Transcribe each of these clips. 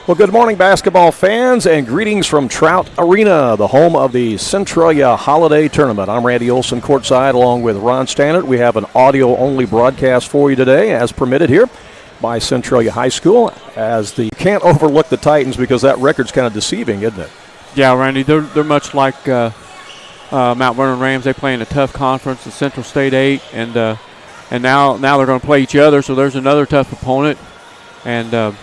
Well, good morning, basketball fans, and greetings from Trout Arena, the home of the Centralia Holiday Tournament. I'm Randy Olson, courtside, along with Ron Stannard. We have an audio-only broadcast for you today, as permitted here by Centralia High School, as you can't overlook the Titans because that record's kind of deceiving, isn't it? Yeah, Randy, they're much like Mount Vernon Rams. They play in a tough conference, the Central State 8, and now they're going to play each other, so there's another tough opponent. And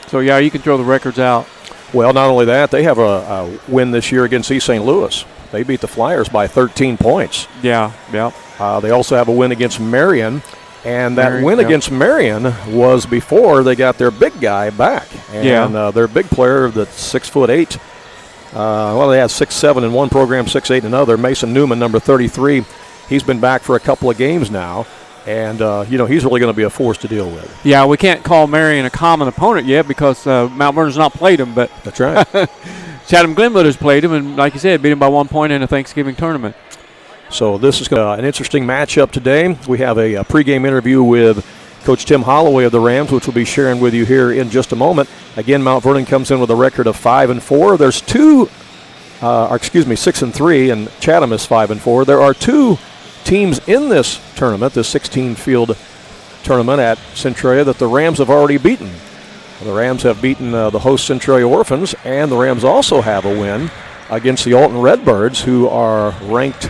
so, yeah, you can throw the records out. Well, not only that, they have a win this year against East St. Louis. They beat the Flyers by 13 points. Yeah. They also have a win against Marion, and that win against Marion was before they got their big guy back. And their big player, the 6'8", they had 6'7" in one program, 6'8" in another. Mason Newman, number 33, he's been back for a couple of games now. And, he's really going to be a force to deal with. Yeah, we can't call Marion a common opponent yet because Mount Vernon's not played him. But that's right. Chatham-Glenwood has played him, and like you said, beat him by 1 point in a Thanksgiving tournament. So this is an interesting matchup today. We have a pregame interview with Coach Tim Holloway of the Rams, which we'll be sharing with you here in just a moment. Again, Mount Vernon comes in with a record of 5-4. There's 6-3, and Chatham is 5-4. There are two teams in this tournament, this 16-field tournament at Centralia, that the Rams have already beaten. The Rams have beaten the host Centralia Orphans, and the Rams also have a win against the Alton Redbirds, who are ranked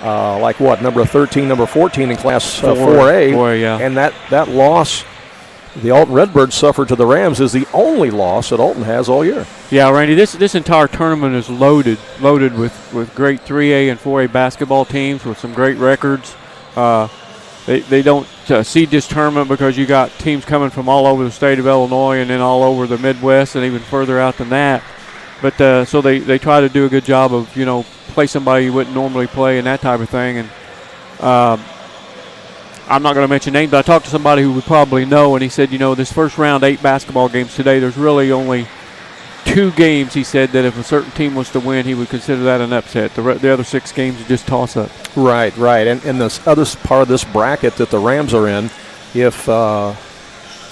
number 13, number 14 in Class 4A. And that loss the Alton Redbirds suffered to the Rams is the only loss that Alton has all year. Yeah, Randy, this entire tournament is loaded with great 3A and 4A basketball teams with some great records. They don't seed this tournament because you got teams coming from all over the state of Illinois and then all over the Midwest and even further out than that. But so they try to do a good job of, play somebody you wouldn't normally play and that type of thing. And I'm not going to mention names, but I talked to somebody who would probably know, and he said, this first round 8 basketball games today, there's really only 2 games, he said, that if a certain team was to win, he would consider that an upset. The other 6 games are just toss-up. Right. And this other part of this bracket that the Rams are in, if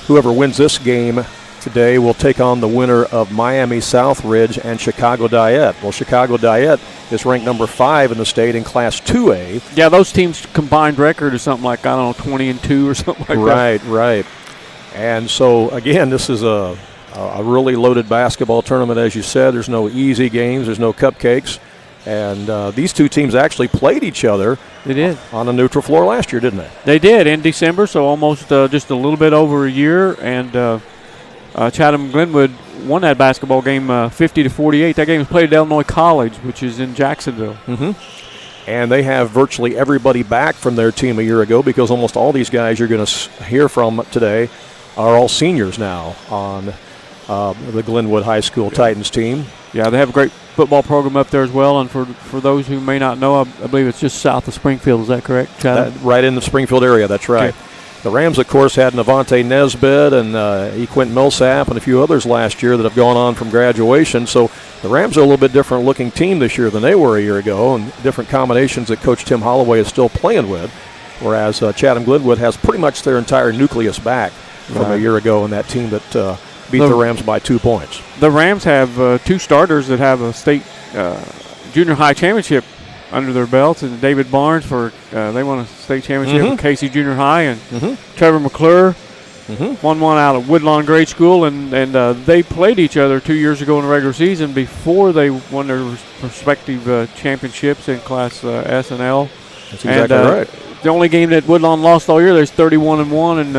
whoever wins this game today will take on the winner of Miami Southridge and Chicago Diet. Well, Chicago Diet is ranked number 5 in the state in Class 2A. Yeah, those teams' combined record is something like, 20-2 or something like that. Right. And so, again, this is a really loaded basketball tournament, as you said. There's no easy games. There's no cupcakes. And these two teams actually played each other. They did. On a neutral floor last year, didn't they? They did, in December, so almost just a little bit over a year. And Chatham-Glenwood won that basketball game 50-48. That game was played at Illinois College, which is in Jacksonville. Mm-hmm. And they have virtually everybody back from their team a year ago because almost all these guys you're going to hear from today are all seniors now on the Glenwood High School Titans team. Yeah, they have a great football program up there as well. And for those who may not know, I believe it's just south of Springfield. Is that correct, Chatham? Right in the Springfield area, that's right. Okay. The Rams, of course, had Navante Nesbitt and Equint Millsap and a few others last year that have gone on from graduation. So the Rams are a little bit different-looking team this year than they were a year ago, and different combinations that Coach Tim Holloway is still playing with, whereas Chatham-Glenwood has pretty much their entire nucleus back from a year ago in that team that beat the Rams by 2 points. The Rams have 2 starters that have a state junior high championship under their belts, and David Barnes they won a state championship with Casey Junior High, and Trevor McClure won one out of Woodlawn Grade School, and they played each other 2 years ago in the regular season before they won their respective championships in Class S and L. That's exactly right. The only game that Woodlawn lost all year, there's 31-1, and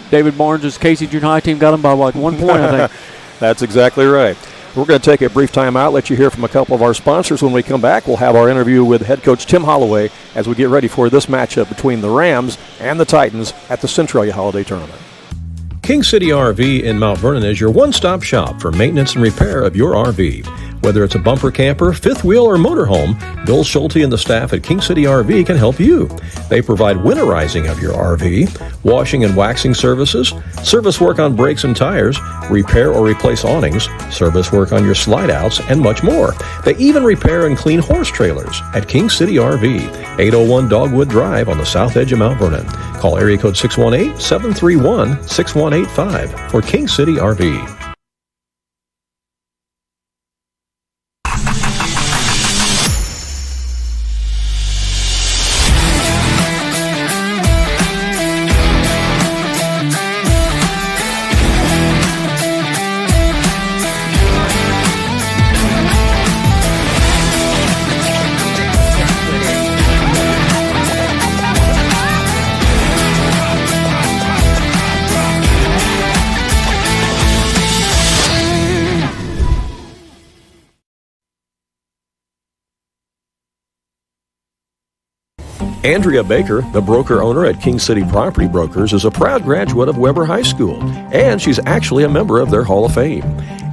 David Barnes' Casey Junior High team got them by 1 point, I think. That's exactly right. We're going to take a brief time out, let you hear from a couple of our sponsors. When we come back, we'll have our interview with head coach Tim Holloway as we get ready for this matchup between the Rams and the Titans at the Centralia Holiday Tournament. King City RV in Mount Vernon is your one-stop shop for maintenance and repair of your RV. Whether it's a bumper camper, fifth wheel, or motorhome, Bill Schulte and the staff at King City RV can help you. They provide winterizing of your RV, washing and waxing services, service work on brakes and tires, repair or replace awnings, service work on your slide-outs, and much more. They even repair and clean horse trailers at King City RV, 801 Dogwood Drive on the south edge of Mount Vernon. Call area code 618-731-6185 for King City RV. Andrea Baker, the broker owner at King City Property Brokers, is a proud graduate of Weber High School, and she's actually a member of their Hall of Fame.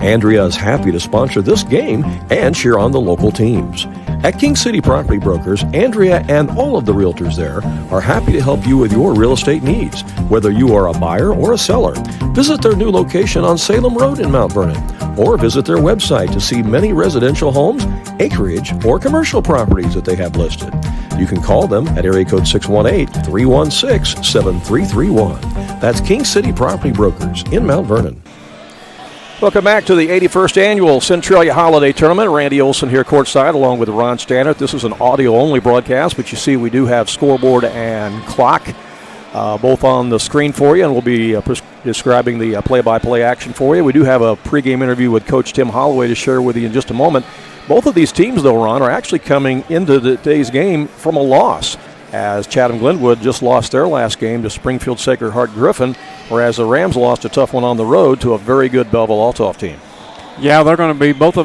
Andrea is happy to sponsor this game and cheer on the local teams. At King City Property Brokers, Andrea and all of the realtors there are happy to help you with your real estate needs, whether you are a buyer or a seller. Visit their new location on Salem Road in Mount Vernon, or visit their website to see many residential homes, acreage, or commercial properties that they have listed. You can call them at area code 618-316-7331. That's King City Property Brokers in Mount Vernon. Welcome back to the 81st Annual Centralia Holiday Tournament. Randy Olson here courtside along with Ron Stannard. This is an audio-only broadcast, but you see we do have scoreboard and clock both on the screen for you, and we'll be describing the play-by-play action for you. We do have a pregame interview with Coach Tim Holloway to share with you in just a moment. Both of these teams, though, Ron, are actually coming into today's game from a loss, as Chatham-Glenwood just lost their last game to Springfield Sacred Heart Griffin, whereas the Rams lost a tough one on the road to a very good Belleville-Altoff team. Yeah, both of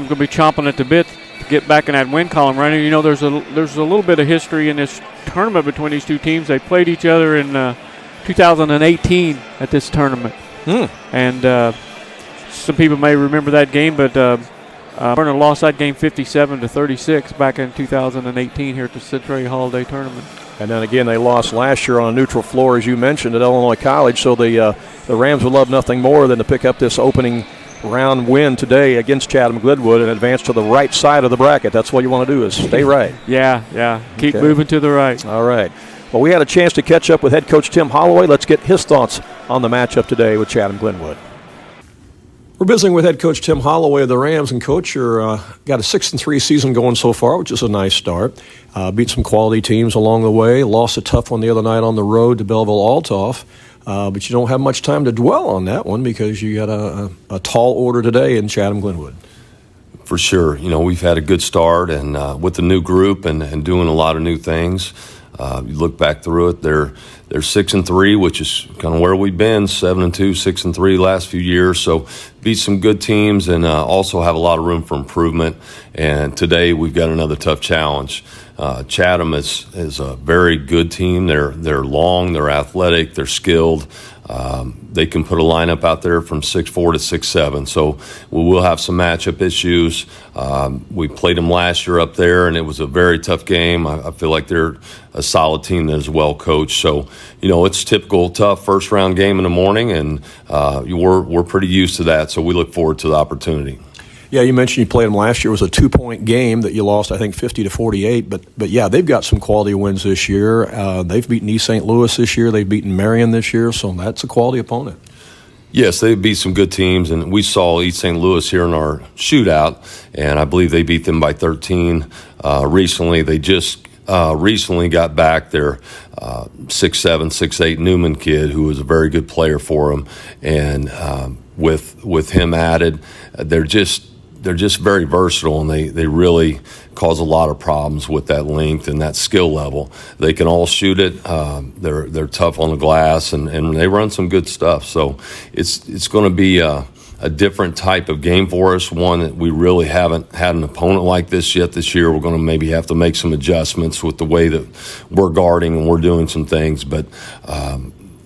them going to be chomping at the bit to get back in that win column, Randy. You know, there's a little bit of history in this tournament between these two teams. They played each other in 2018 at this tournament. And some people may remember that game, but Vernon lost that game 57-36 back in 2018 here at the Centralia Holiday Tournament. And then again, they lost last year on a neutral floor, as you mentioned, at Illinois College. So the Rams would love nothing more than to pick up this opening round win today against Chatham-Glenwood and advance to the right side of the bracket. That's what you want to do, is stay right. Yeah. Keep moving to the right. All right. Well, we had a chance to catch up with head coach Tim Holloway. Let's get his thoughts on the matchup today with Chatham-Glenwood. We're visiting with head coach Tim Holloway of the Rams, and coach, you're got a 6-3 season going so far, which is a nice start. Beat some quality teams along the way. Lost a tough one the other night on the road to Belleville-Altoff, but you don't have much time to dwell on that one because you got a tall order today in Chatham-Glenwood. For sure, you know, we've had a good start, and with the new group and doing a lot of new things. You look back through it, they're 6-3, which is kind of where we've been, 7-2, 6-3 last few years. So beat some good teams and also have a lot of room for improvement. And today we've got another tough challenge. Chatham is a very good team. They're long, they're athletic, they're skilled. They can put a lineup out there from 6'4" to 6'7", so we will have some matchup issues. We played them last year up there, and it was a very tough game. I feel like they're a solid team that is well coached. So, you know, it's typical tough first-round game in the morning, and we're pretty used to that, so we look forward to the opportunity. Yeah, you mentioned you played them last year. It was a 2-point game that you lost, I think, 50-48. But yeah, they've got some quality wins this year. They've beaten East St. Louis this year. They've beaten Marion this year, so that's a quality opponent. Yes, they beat some good teams, and we saw East St. Louis here in our shootout, and I believe they beat them by 13 recently. They just recently got back their 6'7", 6'8" Newman kid, who was a very good player for them, and with him added, they're just very versatile, and they really cause a lot of problems with that length and that skill level. They can all shoot it. They're tough on the glass, and they run some good stuff. So it's going to be a different type of game for us, one that we really haven't had an opponent like this yet this year. We're going to maybe have to make some adjustments with the way that we're guarding and we're doing some things, but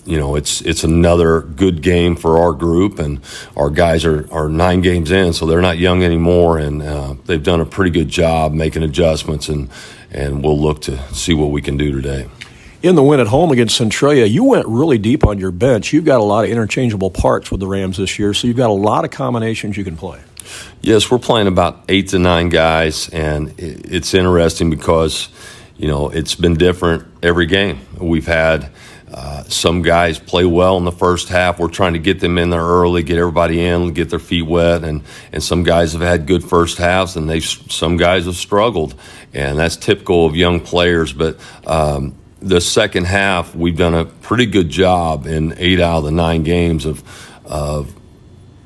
you know, it's another good game for our group, and our guys are 9 games in, so they're not young anymore, and they've done a pretty good job making adjustments, and we'll look to see what we can do today. In the win at home against Centralia, you went really deep on your bench. You've got a lot of interchangeable parts with the Rams this year, so you've got a lot of combinations you can play. Yes, we're playing about 8 to 9 guys, and it's interesting because, you know, it's been different every game. We've had some guys play well in the first half. We're trying to get them in there early, get everybody in, get their feet wet, and some guys have had good first halves, and some guys have struggled, and that's typical of young players. But the second half, we've done a pretty good job in 8 out of the 9 games of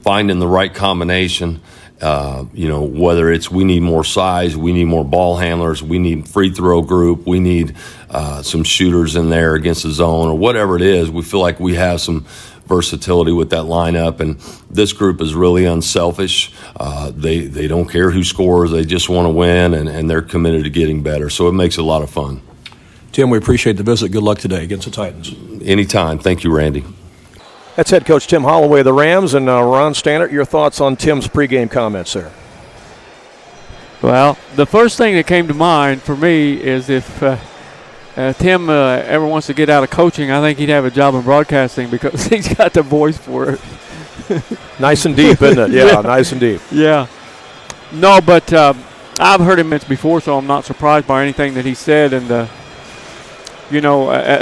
finding the right combination. You know, whether it's we need more size, we need more ball handlers, we need free throw group, we need some shooters in there against the zone, or whatever it is, we feel like we have some versatility with that lineup. And this group is really unselfish. They don't care who scores, they just want to win, and they're committed to getting better. So it makes it a lot of fun. Tim, we appreciate the visit. Good luck today against the Titans. Anytime. Thank you, Randy. That's head coach Tim Holloway of the Rams. And Ron Stannard, your thoughts on Tim's pregame comments there? Well, the first thing that came to mind for me is if Tim ever wants to get out of coaching, I think he'd have a job in broadcasting because he's got the voice for it. Nice and deep, isn't it? Yeah, nice and deep. Yeah. No, but I've heard him before, so I'm not surprised by anything that he said. And,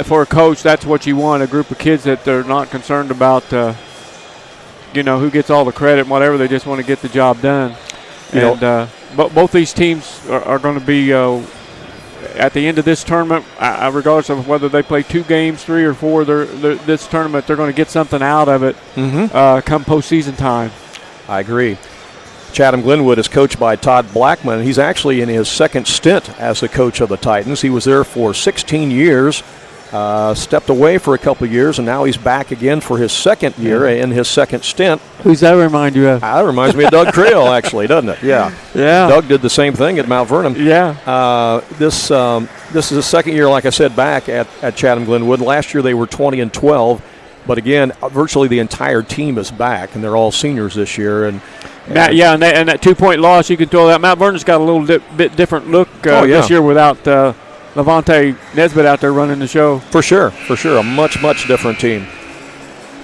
for a coach, that's what you want, a group of kids that they're not concerned about, who gets all the credit and whatever. They just want to get the job done. But both these teams are going to be at the end of this tournament, regardless of whether they play 2 games, 3 or 4, this tournament, they're going to get something out of it come postseason time. I agree. Chatham-Glenwood is coached by Todd Blackman. He's actually in his second stint as the coach of the Titans. He was there for 16 years, stepped away for a couple of years, and now he's back again for his second year in his second stint. Who's that remind you of? That reminds me of Doug Creel, actually, doesn't it? Yeah. Doug did the same thing at Mount Vernon. Yeah. This is the second year, like I said, back at Chatham-Glenwood. Last year they were 20-12. But again, virtually the entire team is back, and they're all seniors this year. And that 2-point loss, you can throw that. Mount Vernon's got a little bit different look this year without Levante Nesbitt out there running the show. For sure. A much, much different team.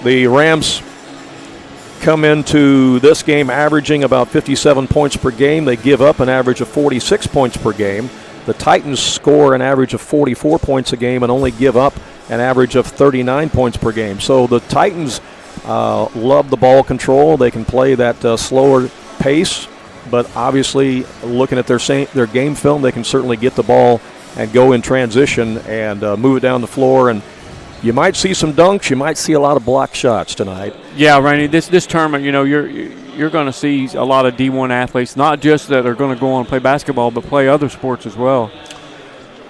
The Rams come into this game averaging about 57 points per game. They give up an average of 46 points per game. The Titans score an average of 44 points a game and only give up an average of 39 points per game. So the Titans love the ball control. They can play that slower pace, but obviously looking at their game film, they can certainly get the ball and go in transition and move it down the floor. And you might see some dunks. You might see a lot of block shots tonight. Yeah, Randy, this tournament, you're going to see a lot of D1 athletes, not just that are going to go on and play basketball, but play other sports as well.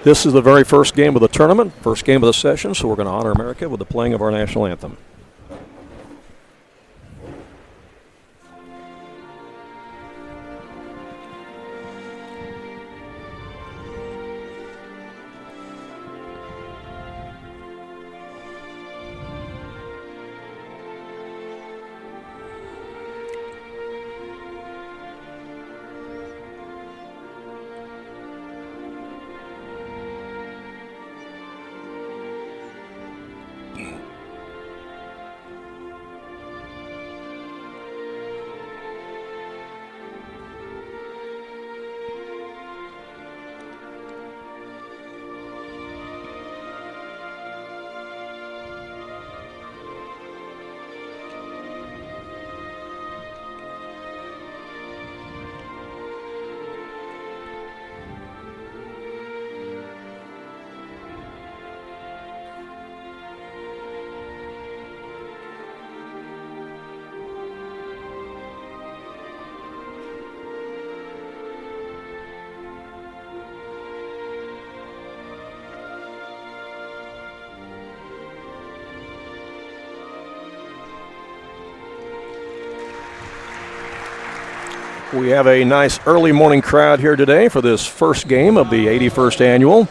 This is the very first game of the tournament, first game of the session, so we're going to honor America with the playing of our national anthem. We have a nice early morning crowd here today for this first game of the 81st annual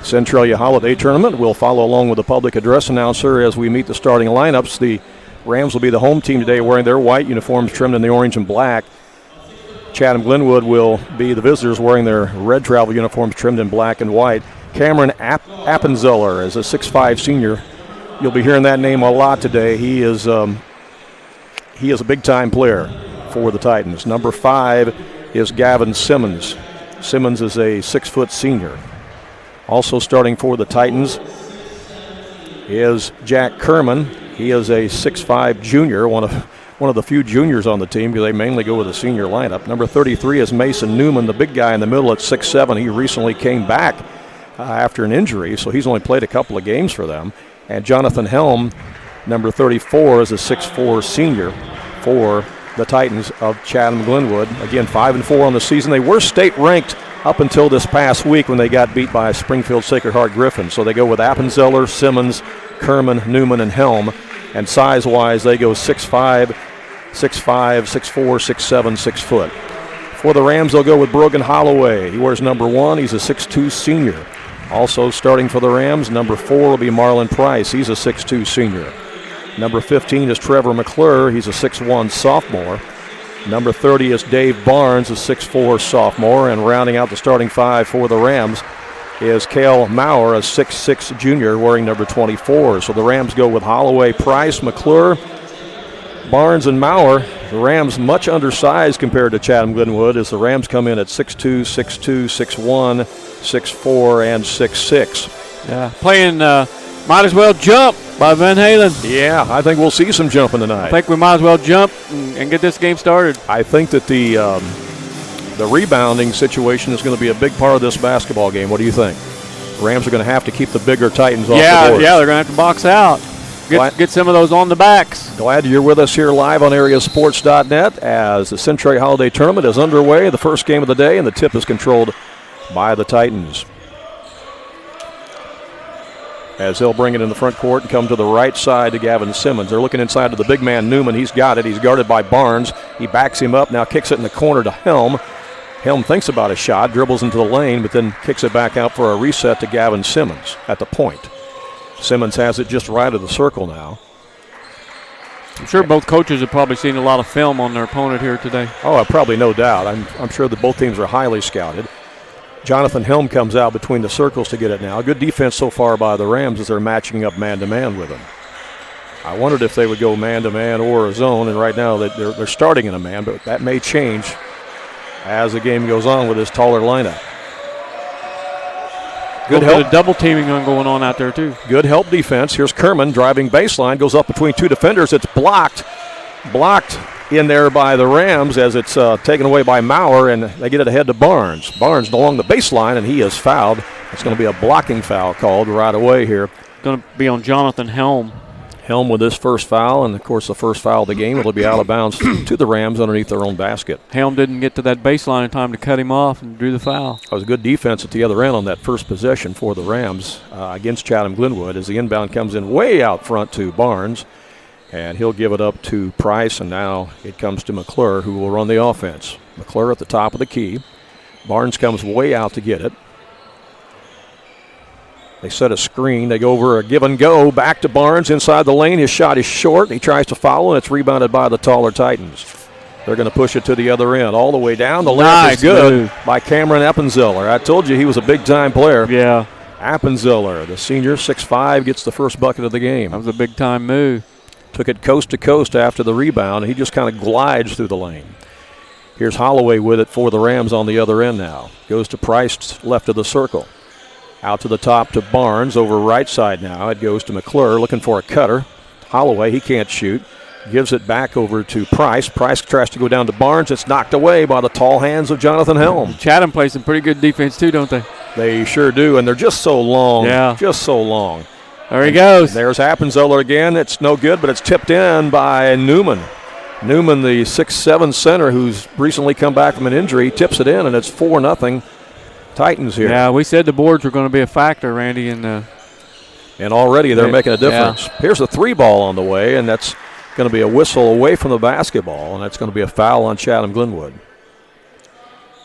Centralia Holiday Tournament. We'll follow along with the public address announcer as we meet the starting lineups. The Rams will be the home team today wearing their white uniforms trimmed in the orange and black. Chatham-Glenwood will be the visitors wearing their red travel uniforms trimmed in black and white. Cameron Appenzeller is a 6'5 senior. You'll be hearing that name a lot today. He is a big-time player for the Titans. Number 5 is Gavin Simmons. Simmons is a 6-foot senior. Also starting for the Titans is Jack Kerman. He is a 6'5 junior, one of the few juniors on the team because they mainly go with a senior lineup. Number 33 is Mason Newman, the big guy in the middle at 6'7". He recently came back after an injury, so he's only played a couple of games for them. And Jonathan Helm, number 34, is a 6'4 senior for the Titans of Chatham-Glenwood. Again, 5-4 on the season. They were state-ranked up until this past week when they got beat by Springfield Sacred Heart Griffin. So they go with Appenzeller, Simmons, Kerman, Newman, and Helm. And size-wise, they go 6'5", 6'4", 6'7", 6 foot. For the Rams, they'll go with Brogan Holloway. He wears number 1. He's a 6'2 senior. Also starting for the Rams, number 4 will be Marlon Price. He's a 6'2 senior. Number 15 is Trevor McClure. He's a 6'1 sophomore. Number 30 is Dave Barnes, a 6'4 sophomore. And rounding out the starting 5 for the Rams is Cale Maurer, a 6'6 junior, wearing number 24. So the Rams go with Holloway, Price, McClure, Barnes, and Maurer. The Rams much undersized compared to Chatham-Glenwood, as the Rams come in at 6'2", 6'2", 6'1", 6'4", and 6'6". Yeah, playing Might As Well Jump by Van Halen. Yeah, I think we'll see some jumping tonight. I think we might as well jump and get this game started. I think that the rebounding situation is going to be a big part of this basketball game. What do you think? Rams are going to have to keep the bigger Titans off the board. Yeah, they're going to have to box out. Get some of those on the backs. Glad you're with us here live on AreaSports.net as the Centralia Holiday Tournament is underway. The first game of the day, and the tip is controlled by the Titans. As they'll bring it in the front court and come to the right side to Gavin Simmons. They're looking inside to the big man Newman. He's got it. He's guarded by Barnes. He backs him up, now kicks it in the corner to Helm. Helm thinks about a shot, dribbles into the lane, but then kicks it back out for a reset to Gavin Simmons at the point. Simmons has it just right of the circle now. I'm sure both coaches have probably seen a lot of film on their opponent here today. Oh, probably no doubt. I'm sure that both teams are highly scouted. Jonathan Helm comes out between the circles to get it now. Good defense so far by the Rams as they're matching up man-to-man with him. I wondered if they would go man-to-man or a zone, and right now they're starting in a man, but that may change as the game goes on with this taller lineup. Good help. Double teaming going on out there too. Good help defense. Here's Kerman driving baseline, goes up between two defenders. It's blocked in there by the Rams as it's taken away by Maurer, and they get it ahead to Barnes. Barnes along the baseline, and he is fouled. It's going to be a blocking foul called right away here. Going to be on Jonathan Helm. Helm with his first foul, and of course the first foul of the game. It'll be out of bounds to the Rams underneath their own basket. Helm didn't get to that baseline in time to cut him off and drew the foul. That was a good defense at the other end on that first possession for the Rams against Chatham-Glenwood as the inbound comes in way out front to Barnes, and he'll give it up to Price, and now it comes to McClure, who will run the offense. McClure at the top of the key. Barnes comes way out to get it. They set a screen. They go over a give and go. Back to Barnes inside the lane. His shot is short. He tries to foul, and it's rebounded by the taller Titans. They're going to push it to the other end. All the way down. The layup is good by Cameron Appenzeller. I told you he was a big-time player. Yeah. Appenzeller, the senior, 6'5", gets the first bucket of the game. That was a big-time move. Took it coast to coast after the rebound. He just kind of glides through the lane. Here's Holloway with it for the Rams on the other end now. Goes to Price left of the circle. Out to the top to Barnes over right side now. It goes to McClure looking for a cutter. Holloway, he can't shoot. Gives it back over to Price. Price tries to go down to Barnes. It's knocked away by the tall hands of Jonathan Helm. Chatham plays some pretty good defense too, don't they? They sure do, and they're just so long. Yeah. Just so long. There he goes. There's Appenzeller again. It's no good, but it's tipped in by Newman. Newman, the 6'7" center who's recently come back from an injury, tips it in, and it's 4-0 Titans here. Yeah, we said the boards were going to be a factor, Randy. And already they're making a difference. Yeah. Here's a 3-ball on the way, and that's going to be a whistle away from the basketball, and that's going to be a foul on Chatham-Glenwood.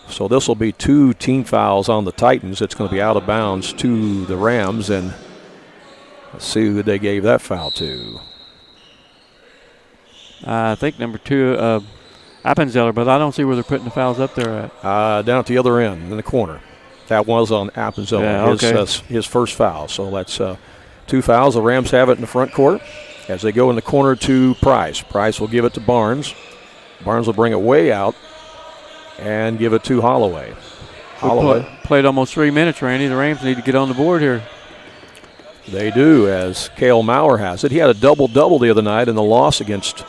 So this will be 2 team fouls on the Titans. It's going to be out of bounds to the Rams, and let's see who they gave that foul to. I think number 2, Appenzeller, but I don't see where they're putting the fouls up there at. Down at the other end in the corner. That was on Appenzeller, his first foul. So that's 2 fouls. The Rams have it in the front court as they go in the corner to Price. Price will give it to Barnes. Barnes will bring it way out and give it to Holloway. Holloway played almost 3 minutes, Randy. The Rams need to get on the board here. They do, as Cale Maurer has it. He had a double-double the other night in the loss against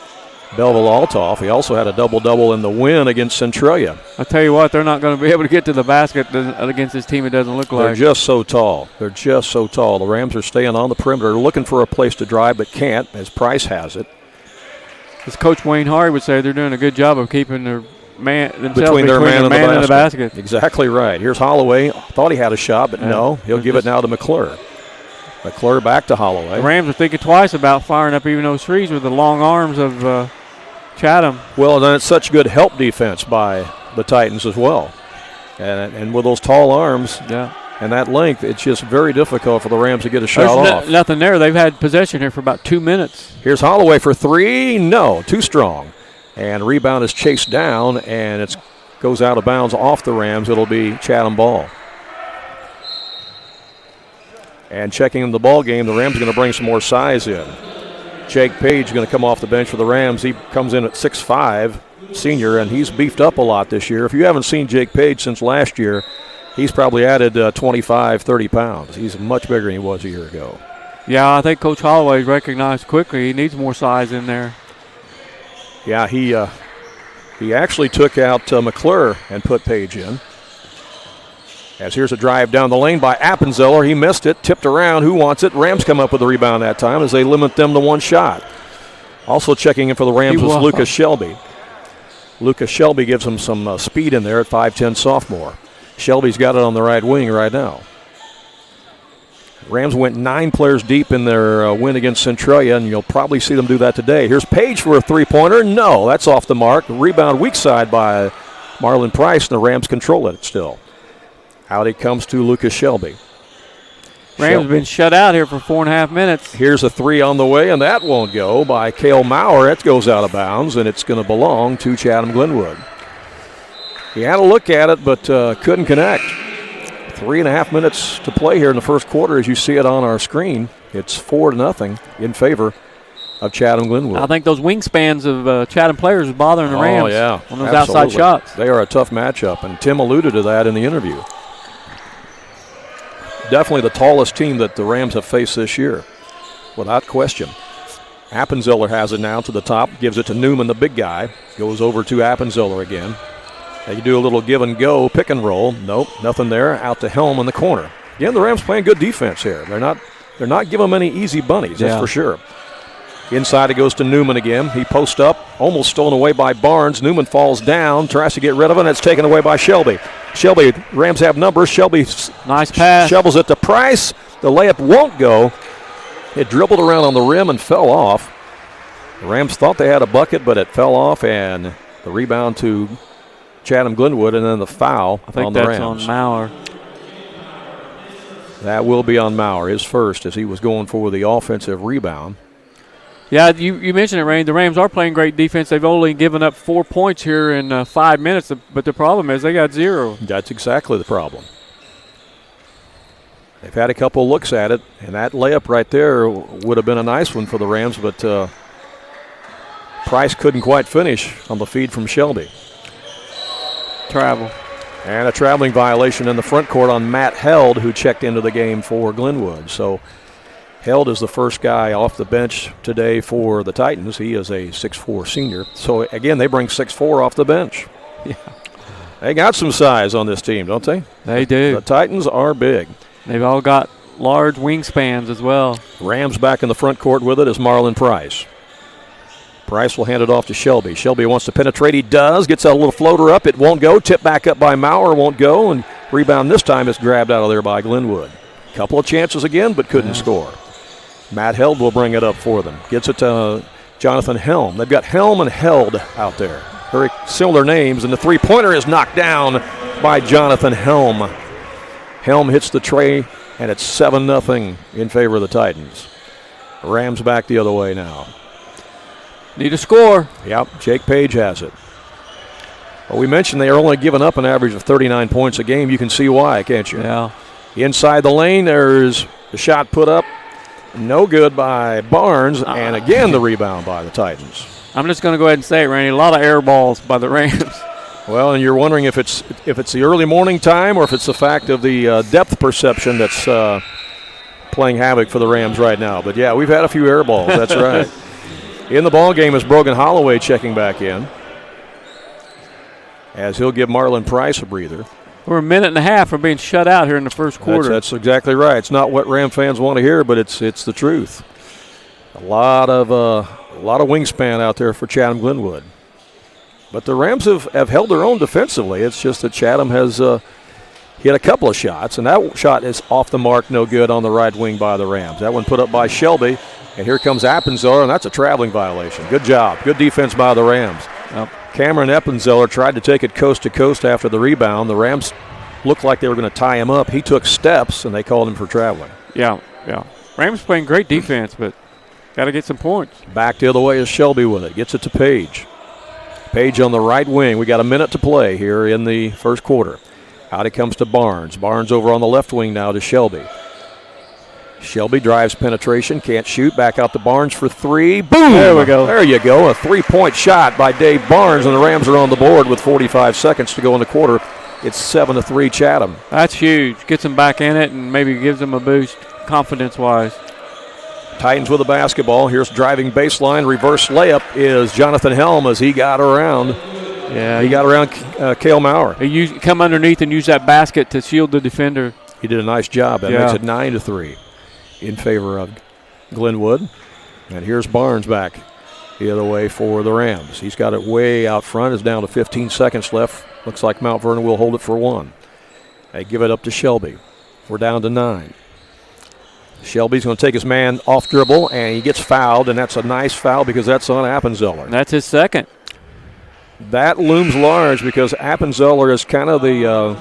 Belleville-Altoff. He also had a double-double in the win against Centralia. I tell you what, they're not going to be able to get to the basket against this team, it doesn't look like. They're just so tall. They're just so tall. The Rams are staying on the perimeter, looking for a place to drive, but can't, as Price has it. As Coach Wayne Hardy would say, they're doing a good job of keeping their between their man and the basket. Exactly right. Here's Holloway. Thought he had a shot, but no. He'll give it now to McClure. McClure back to Holloway. The Rams are thinking twice about firing up even those threes with the long arms of Chatham. Well, then it's such good help defense by the Titans as well. And with those tall arms, and that length, it's just very difficult for the Rams to get a shot off. Nothing there. They've had possession here for about 2 minutes. Here's Holloway for three. No, too strong. And rebound is chased down, and it goes out of bounds off the Rams. It'll be Chatham ball. And checking in the ball game, the Rams are going to bring some more size in. Jake Page is going to come off the bench for the Rams. He comes in at 6'5", senior, and he's beefed up a lot this year. If you haven't seen Jake Page since last year, he's probably added 25, 30 pounds. He's much bigger than he was a year ago. Yeah, I think Coach Holloway recognized quickly he needs more size in there. Yeah, he actually took out McClure and put Page in. As here's a drive down the lane by Appenzeller. He missed it, tipped around. Who wants it? Rams come up with the rebound that time as they limit them to one shot. Also checking in for the Rams was Lucas Shelby. Lucas Shelby gives him some speed in there at 5'10", sophomore. Shelby's got it on the right wing right now. Rams went 9 players deep in their win against Centralia, and you'll probably see them do that today. Here's Page for a three-pointer. No, that's off the mark. Rebound weak side by Marlon Price, and the Rams control it still. Out he comes to Lucas Shelby. Rams have been shut out here for 4.5 minutes. Here's a three on the way, and that won't go by Cale Maurer. It goes out of bounds, and it's going to belong to Chatham-Glenwood. He had a look at it, but couldn't connect. 3.5 minutes to play here in the first quarter as you see it on our screen. It's 4-0 in favor of Chatham-Glenwood. I think those wingspans of Chatham players are bothering the Rams on those outside shots. They are a tough matchup, and Tim alluded to that in the interview. Definitely the tallest team that the Rams have faced this year, without question. Appenzeller has it now to the top, gives it to Newman, the big guy. Goes over to Appenzeller again. They do a little give and go, pick and roll. Nope, nothing there. Out to Helm in the corner. Again, the Rams playing good defense here. They're not giving them any easy bunnies, that's for sure. Inside it goes to Newman again. He posts up, almost stolen away by Barnes. Newman falls down, tries to get rid of it, and it's taken away by Shelby. Shelby, Rams have numbers. Shelby nice pass. Shovels it to Price. The layup won't go. It dribbled around on the rim and fell off. The Rams thought they had a bucket, but it fell off, and the rebound to Chatham-Glenwood, and then the foul on the Rams. I think that's on Maurer. That will be on Maurer, his first, as he was going for the offensive rebound. Yeah, you mentioned it, Rain. The Rams are playing great defense. They've only given up 4 points here in 5 minutes, but the problem is they got 0. That's exactly the problem. They've had a couple looks at it, and that layup right there would have been a nice one for the Rams, but Price couldn't quite finish on the feed from Shelby. Travel. And a traveling violation in the front court on Matt Held, who checked into the game for Glenwood. So Held is the first guy off the bench today for the Titans. He is a 6'4" senior. So, again, they bring 6'4" off the bench. Yeah. They got some size on this team, don't they? They do. The Titans are big. They've all got large wingspans as well. Rams back in the front court with it is Marlon Price. Price will hand it off to Shelby. Shelby wants to penetrate. He does. Gets a little floater up. It won't go. Tip back up by Maurer. Won't go. And rebound this time is grabbed out of there by Glenwood. Couple of chances again, but couldn't score. Matt Held will bring it up for them. Gets it to Jonathan Helm. They've got Helm and Held out there. Very similar names. And the three-pointer is knocked down by Jonathan Helm. Helm hits the tray, and it's 7-0 in favor of the Titans. Rams back the other way now. Need a score. Yep, Jake Page has it. Well, we mentioned they are only giving up an average of 39 points a game. You can see why, can't you? Yeah. Inside the lane, there's the shot put up. No good by Barnes, and again the rebound by the Titans. I'm just going to go ahead and say it, Randy. A lot of air balls by the Rams. Well, and you're wondering if it's the early morning time or if it's the fact of the depth perception that's playing havoc for the Rams right now. But, yeah, we've had a few air balls. That's right. In the ball game is Brogan Holloway checking back in, as he'll give Marlon Price a breather. We're a minute and a half from being shut out here in the first quarter. That's exactly right. It's not what Ram fans want to hear, but it's the truth. A lot of wingspan out there for Chatham-Glenwood. But the Rams have held their own defensively. It's just that Chatham has hit a couple of shots, and that shot is off the mark, no good on the right wing by the Rams. That one put up by Shelby, and here comes Appenzeller, and that's a traveling violation. Good job. Good defense by the Rams. Yep. Cameron Appenzeller tried to take it coast to coast after the rebound. The Rams looked like they were going to tie him up. He took steps, and they called him for traveling. Yeah. Rams playing great defense, but got to get some points. Back the other way is Shelby with it. Gets it to Page. Page on the right wing. We got a minute to play here in the first quarter. Out it comes to Barnes. Barnes over on the left wing now to Shelby. Shelby drives penetration, can't shoot. Back out to Barnes for three. Boom! There we go. There you go. A three-point shot by Dave Barnes, and the Rams are on the board with 45 seconds to go in the quarter. It's 7-3 Chatham. That's huge. Gets them back in it and maybe gives them a boost confidence-wise. Titans with the basketball. Here's driving baseline. Reverse layup is Jonathan Helm as he got around. Yeah, he got around Cale Maurer. He come underneath and use that basket to shield the defender. He did a nice job. That makes it 9-3 in favor of Glenwood. And here's Barnes back the other way for the Rams. He's got it way out front. It's down to 15 seconds left. Looks like Mount Vernon will hold it for one. They give it up to Shelby. We're down to 9. Shelby's going to take his man off dribble, and he gets fouled, and that's a nice foul because that's on Appenzeller. That's his second. That looms large because Appenzeller is kind of the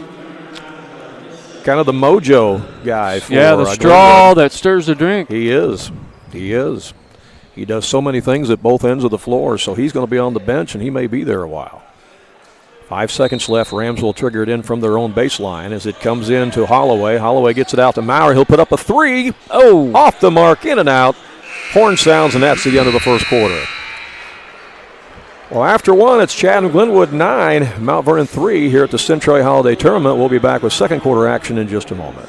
mojo guy. For the straw that stirs the drink. He is. He does so many things at both ends of the floor, so he's going to be on the bench, and he may be there a while. 5 seconds left. Rams will trigger it in from their own baseline as it comes in to Holloway. Holloway gets it out to Maurer. He'll put up a three. Oh, off the mark, in and out. Horn sounds, and that's the end of the first quarter. Well, after one, it's Chatham-Glenwood 9, Mount Vernon 3 here at the Centralia Holiday Tournament. We'll be back with second quarter action in just a moment.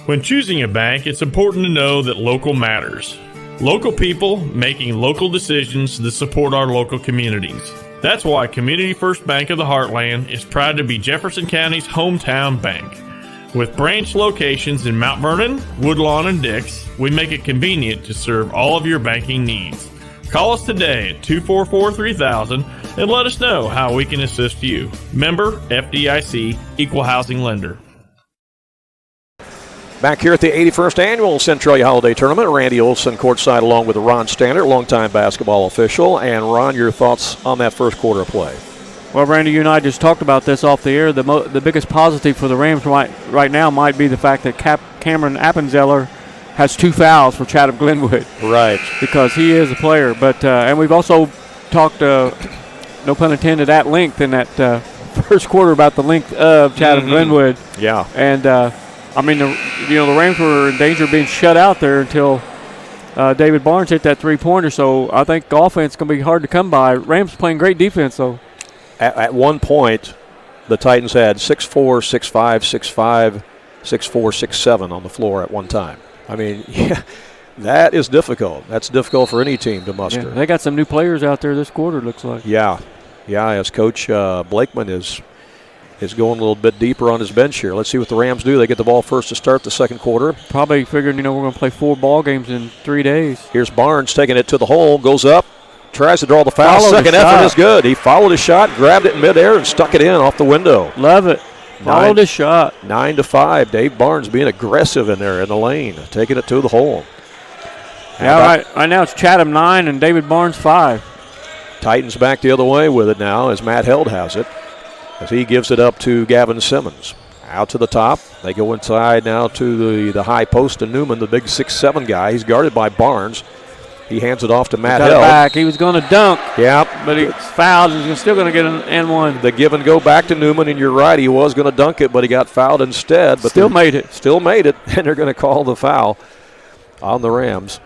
When choosing a bank, it's important to know that local matters. Local people making local decisions that support our local communities. That's why Community First Bank of the Heartland is proud to be Jefferson County's hometown bank. With branch locations in Mount Vernon, Woodlawn, and Dix, we make it convenient to serve all of your banking needs. Call us today at 244-3000 and let us know how we can assist you. Member FDIC, Equal Housing Lender. Back here at the 81st Annual Centralia Holiday Tournament, Randy Olson courtside along with Ron Stannard, longtime basketball official. And Ron, your thoughts on that first quarter of play? Well, Randy, you and I just talked about this off the air. The biggest positive for the Rams right now might be the fact that Cameron Appenzeller has 2 fouls for Chatham-Glenwood. Right. Because he is a player. But and we've also talked, no pun intended, at length in that first quarter about the length of Chatham-Glenwood. Yeah. And the Rams were in danger of being shut out there until David Barnes hit that three-pointer. So I think offense is going to be hard to come by. Rams playing great defense, though. At one point, the Titans had 6'4", 6'5", 6'5", 6'4", 6'7" on the floor at one time. I mean, yeah, that is difficult. That's difficult for any team to muster. Yeah, they got some new players out there this quarter, looks like. Yeah, as Coach Blakeman is going a little bit deeper on his bench here. Let's see what the Rams do. They get the ball first to start the second quarter. Probably figuring, we're going to play 4 ball games in 3 days. Here's Barnes taking it to the hole, goes up, tries to draw the foul. Second effort is good. He followed his shot, grabbed it in midair, and stuck it in off the window. Love it. Followed his shot. 9-5. Dave Barnes being aggressive in there in the lane, taking it to the hole. Right now it's Chatham 9 and David Barnes 5. Titans back the other way with it now as Matt Held has it, as he gives it up to Gavin Simmons. Out to the top. They go inside now to the high post to Newman, the big 6'7" guy. He's guarded by Barnes. He hands it off to Matt Held. Back. He was going to dunk. Yeah. But he's fouled. He's still going to get an N1. The give and go back to Newman, and you're right. He was going to dunk it, but he got fouled instead. But still made it. Still made it, and they're going to call the foul on the Rams.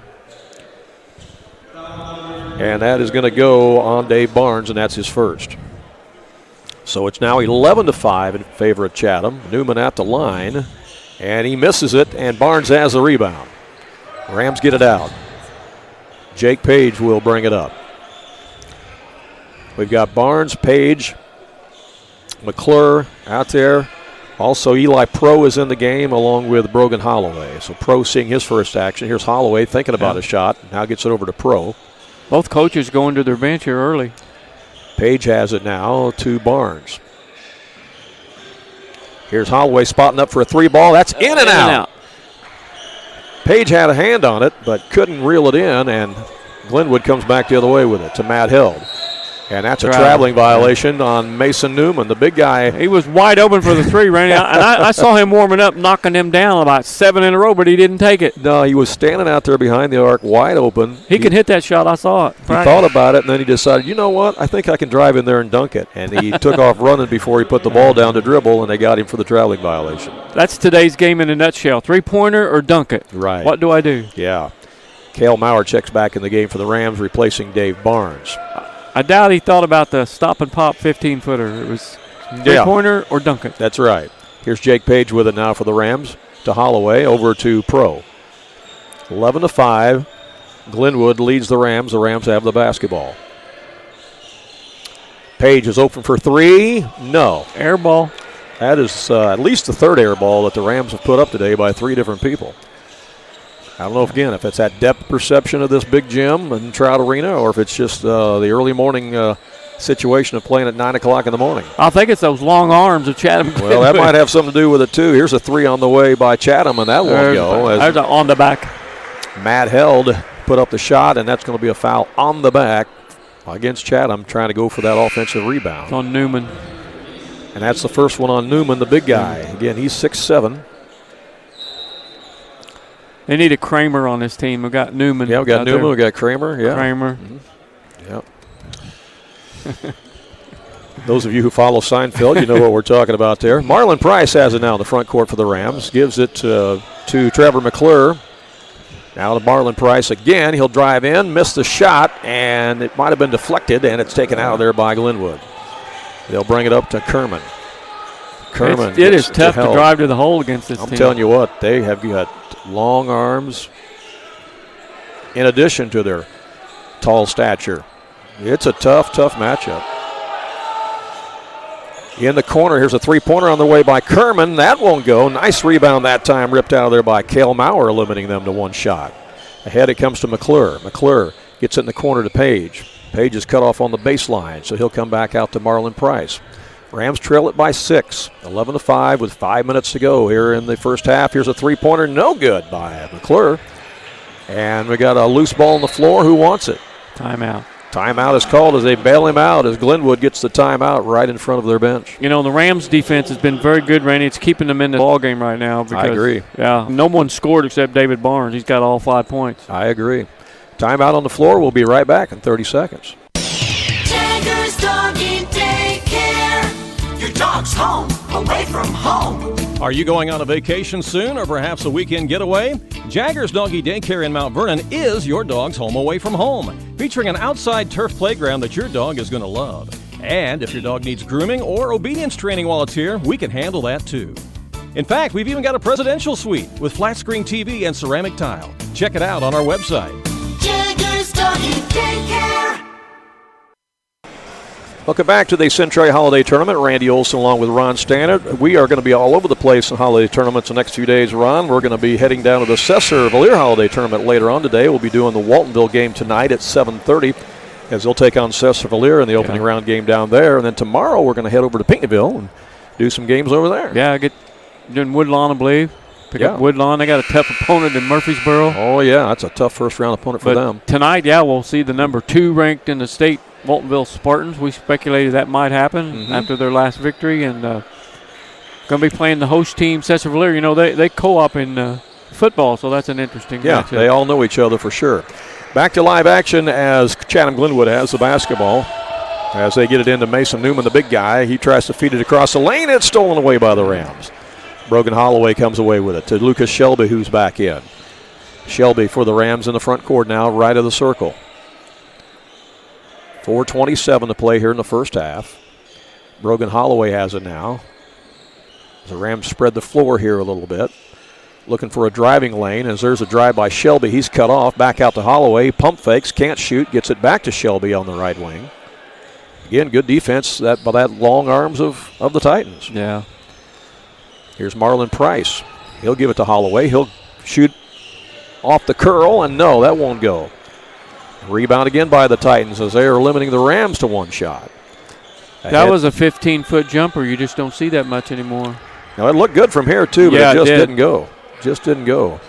And that is going to go on Dave Barnes, and that's his first. So it's now 11-5 in favor of Chatham. Newman at the line, and he misses it, and Barnes has the rebound. Rams get it out. Jake Page will bring it up. We've got Barnes, Page, McClure out there. Also, Eli Pro is in the game along with Brogan Holloway. So Pro seeing his first action. Here's Holloway thinking about a shot. Now gets it over to Pro. Both coaches going to their bench here early. Page has it now to Barnes. Here's Holloway spotting up for a 3 ball. That's in and out. Page had a hand on it, but couldn't reel it in, and Glenwood comes back the other way with it to Matt Held. And that's a traveling violation on Mason Newman, the big guy. He was wide open for the 3, Randy. I saw him warming up, knocking him down about 7 in a row, but he didn't take it. No, he was standing out there behind the arc, wide open. He can hit that shot. I saw it. He thought about it, and then he decided, you know what, I think I can drive in there and dunk it. And he took off running before he put the ball down to dribble, and they got him for the traveling violation. That's today's game in a nutshell. 3-pointer or dunk it. Right. What do I do? Yeah. Cale Maurer checks back in the game for the Rams, replacing Dave Barnes. I doubt he thought about the stop and pop 15-footer. It was 3-pointer or dunk it. That's right. Here's Jake Page with it now for the Rams. To Holloway, over to Pro. 11-5. Glenwood leads the Rams. The Rams have the basketball. Page is open for 3. No. Air ball. That is at least the third air ball that the Rams have put up today by 3 different people. I don't know if it's that depth perception of this big gym and Trout Arena, or if it's just the early morning situation of playing at 9 o'clock in the morning. I think it's those long arms of Chatham-Glenwood. Well, that might have something to do with it, too. Here's a 3 on the way by Chatham, and that won't go. There's on the back. Matt Held put up the shot, and that's going to be a foul on the back against Chatham, trying to go for that offensive rebound. It's on Newman. And that's the first one on Newman, the big guy. Again, he's 6'7". They need a Kramer on this team. We've got Newman. Yeah, we've got Newman. We've got Kramer. Yeah. Kramer. Mm-hmm. Yep. Those of you who follow Seinfeld, you know what we're talking about there. Marlon Price has it now in the front court for the Rams. Gives it to Trevor McClure. Now to Marlon Price again. He'll drive in, miss the shot, and it might have been deflected, and it's taken out of there by Glenwood. They'll bring it up to Kerman. It is tough to drive to the hole against this team. I'm telling you what, they have got long arms in addition to their tall stature. It's a tough matchup. In the corner, here's a 3-pointer on the way by Kerman. That won't go. Nice rebound that time, ripped out of there by Cale Maurer, limiting them to 1 shot. Ahead it comes to McClure. McClure gets it in the corner to Page. Page is cut off on the baseline, so he'll come back out to Marlon Price. Rams trail it by 6, 11-5 with 5 minutes to go here in the first half. Here's a 3-pointer, no good by McClure. And we got a loose ball on the floor. Who wants it? Timeout. Timeout is called as they bail him out as Glenwood gets the timeout right in front of their bench. You know, the Rams defense has been very good, Randy. It's keeping them in the ball game right now. Because, I agree. Yeah, no one scored except David Barnes. He's got all 5 points. I agree. Timeout on the floor. We'll be right back in 30 seconds. Jagger's Doggy Daycare. Your dog's home, away from home. Are you going on a vacation soon or perhaps a weekend getaway? Jagger's Doggy Daycare in Mount Vernon is your dog's home away from home, featuring an outside turf playground that your dog is going to love. And if your dog needs grooming or obedience training while it's here, we can handle that too. In fact, we've even got a presidential suite with flat screen TV and ceramic tile. Check it out on our website. Jagger's Doggy Daycare. Welcome back to the Centralia Holiday Tournament. Randy Olson along with Ron Stannard. We are going to be all over the place in holiday tournaments the next few days, Ron. We're going to be heading down to the Cesar-Valier Holiday Tournament later on today. We'll be doing the Waltonville game tonight at 7:30 as they'll take on Cesar-Valier in the opening round game down there. And then tomorrow we're going to head over to Pinckneyville and do some games over there. Yeah, doing Woodlawn, I believe. Pick up Woodlawn. They got a tough opponent in Murfreesboro. Oh, yeah, that's a tough first-round opponent for them. Tonight, we'll see the number 2 ranked in the state, Waltonville Spartans. We speculated that might happen after their last victory. And going to be playing the host team, Cesar-Valier. You know, they co-op in football, so that's an interesting matchup. They all know each other for sure. Back to live action as Chatham-Glenwood has the basketball. As they get it into Mason Newman, the big guy. He tries to feed it across the lane. It's stolen away by the Rams. Brogan Holloway comes away with it to Lucas Shelby, who's back in. Shelby for the Rams in the front court now, right of the circle. 4:27 to play here in the first half. Brogan Holloway has it now. The Rams spread the floor here a little bit. Looking for a driving lane as there's a drive by Shelby. He's cut off. Back out to Holloway. Pump fakes. Can't shoot. Gets it back to Shelby on the right wing. Again, good defense by that long arms of the Titans. Yeah. Here's Marlon Price. He'll give it to Holloway. He'll shoot off the curl, and no, that won't go. Rebound again by the Titans as they are limiting the Rams to 1 shot. That was a 15-foot jumper. You just don't see that much anymore. Now, it looked good from here, too, but it just didn't go. Just didn't go.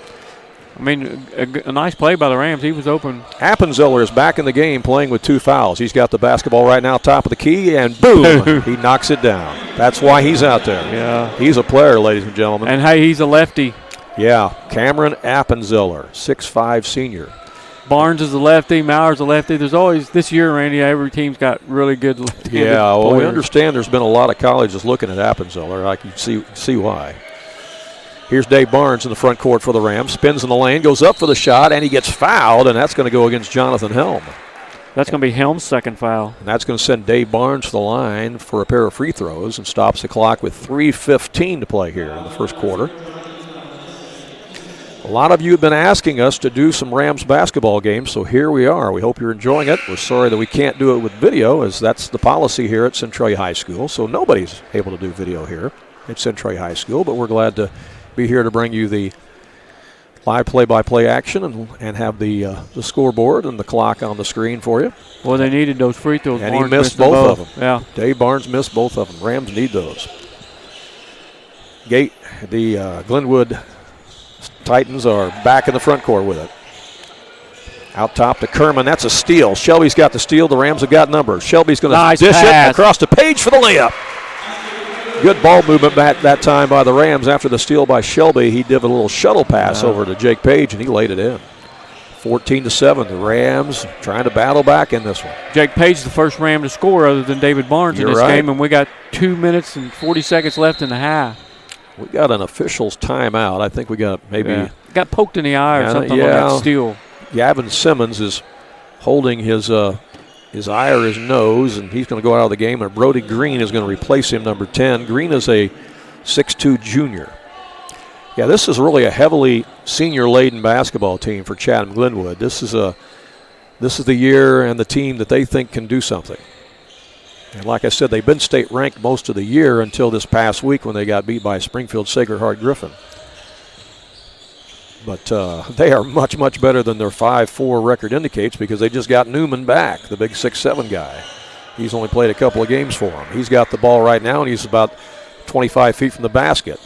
I mean, a nice play by the Rams. He was open. Appenzeller is back in the game playing with 2 fouls. He's got the basketball right now, top of the key, and boom, he knocks it down. That's why he's out there. Yeah. He's a player, ladies and gentlemen. And, hey, he's a lefty. Yeah, Cameron Appenzeller, 6'5" senior. Barnes is a lefty. Maurer's a lefty. There's always, this year, Randy, every team's got really good left-handed Yeah, well, we players. understand there's been a lot of colleges looking at Appenzeller. I can see why. Here's Dave Barnes in the front court for the Rams. Spins in the lane, goes up for the shot, and he gets fouled, and that's going to go against Jonathan Helm. That's going to be Helm's second foul. And that's going to send Dave Barnes to the line for a pair of free throws and stops the clock with 3:15 to play here in the first quarter. A lot of you have been asking us to do some Rams basketball games, so here we are. We hope you're enjoying it. We're sorry that we can't do it with video, as that's the policy here at Centralia High School, so nobody's able to do video here at Centralia High School, but we're glad to be here to bring you the live play-by-play action and have the scoreboard and the clock on the screen for you. Well, they needed those free throws. And Barnes he missed both of them. Yeah. Dave Barnes missed both of them. Rams need those. The Glenwood Titans are back in the front court with it. Out top to Kerman. That's a steal. Shelby's got the steal. The Rams have got numbers. Shelby's going to dish it across the page for the layup. Good ball movement back that time by the Rams. After the steal by Shelby, he did a little shuttle pass over to Jake Page, and he laid it in. 14-7. The Rams trying to battle back in this one. Jake Page, the first Ram to score other than David Barnes in this game, and we got 2 minutes and 40 seconds left in the half. We got an official's timeout. I think we got maybe got poked in the eye or something on that steal. Gavin Simmons is holding his eye or his nose, and he's going to go out of the game, and Brody Green is going to replace him, number 10. Green is a 6'2" junior. Yeah, this is really a heavily senior-laden basketball team for Chatham-Glenwood. This is the year and the team that they think can do something. And like I said, they've been state-ranked most of the year until this past week when they got beat by Springfield Sacred Heart Griffin. But they are much, much better than their 5-4 record indicates, because they just got Newman back, the big 6'7" guy. He's only played a couple of games for them. He's got the ball right now, and he's about 25 feet from the basket.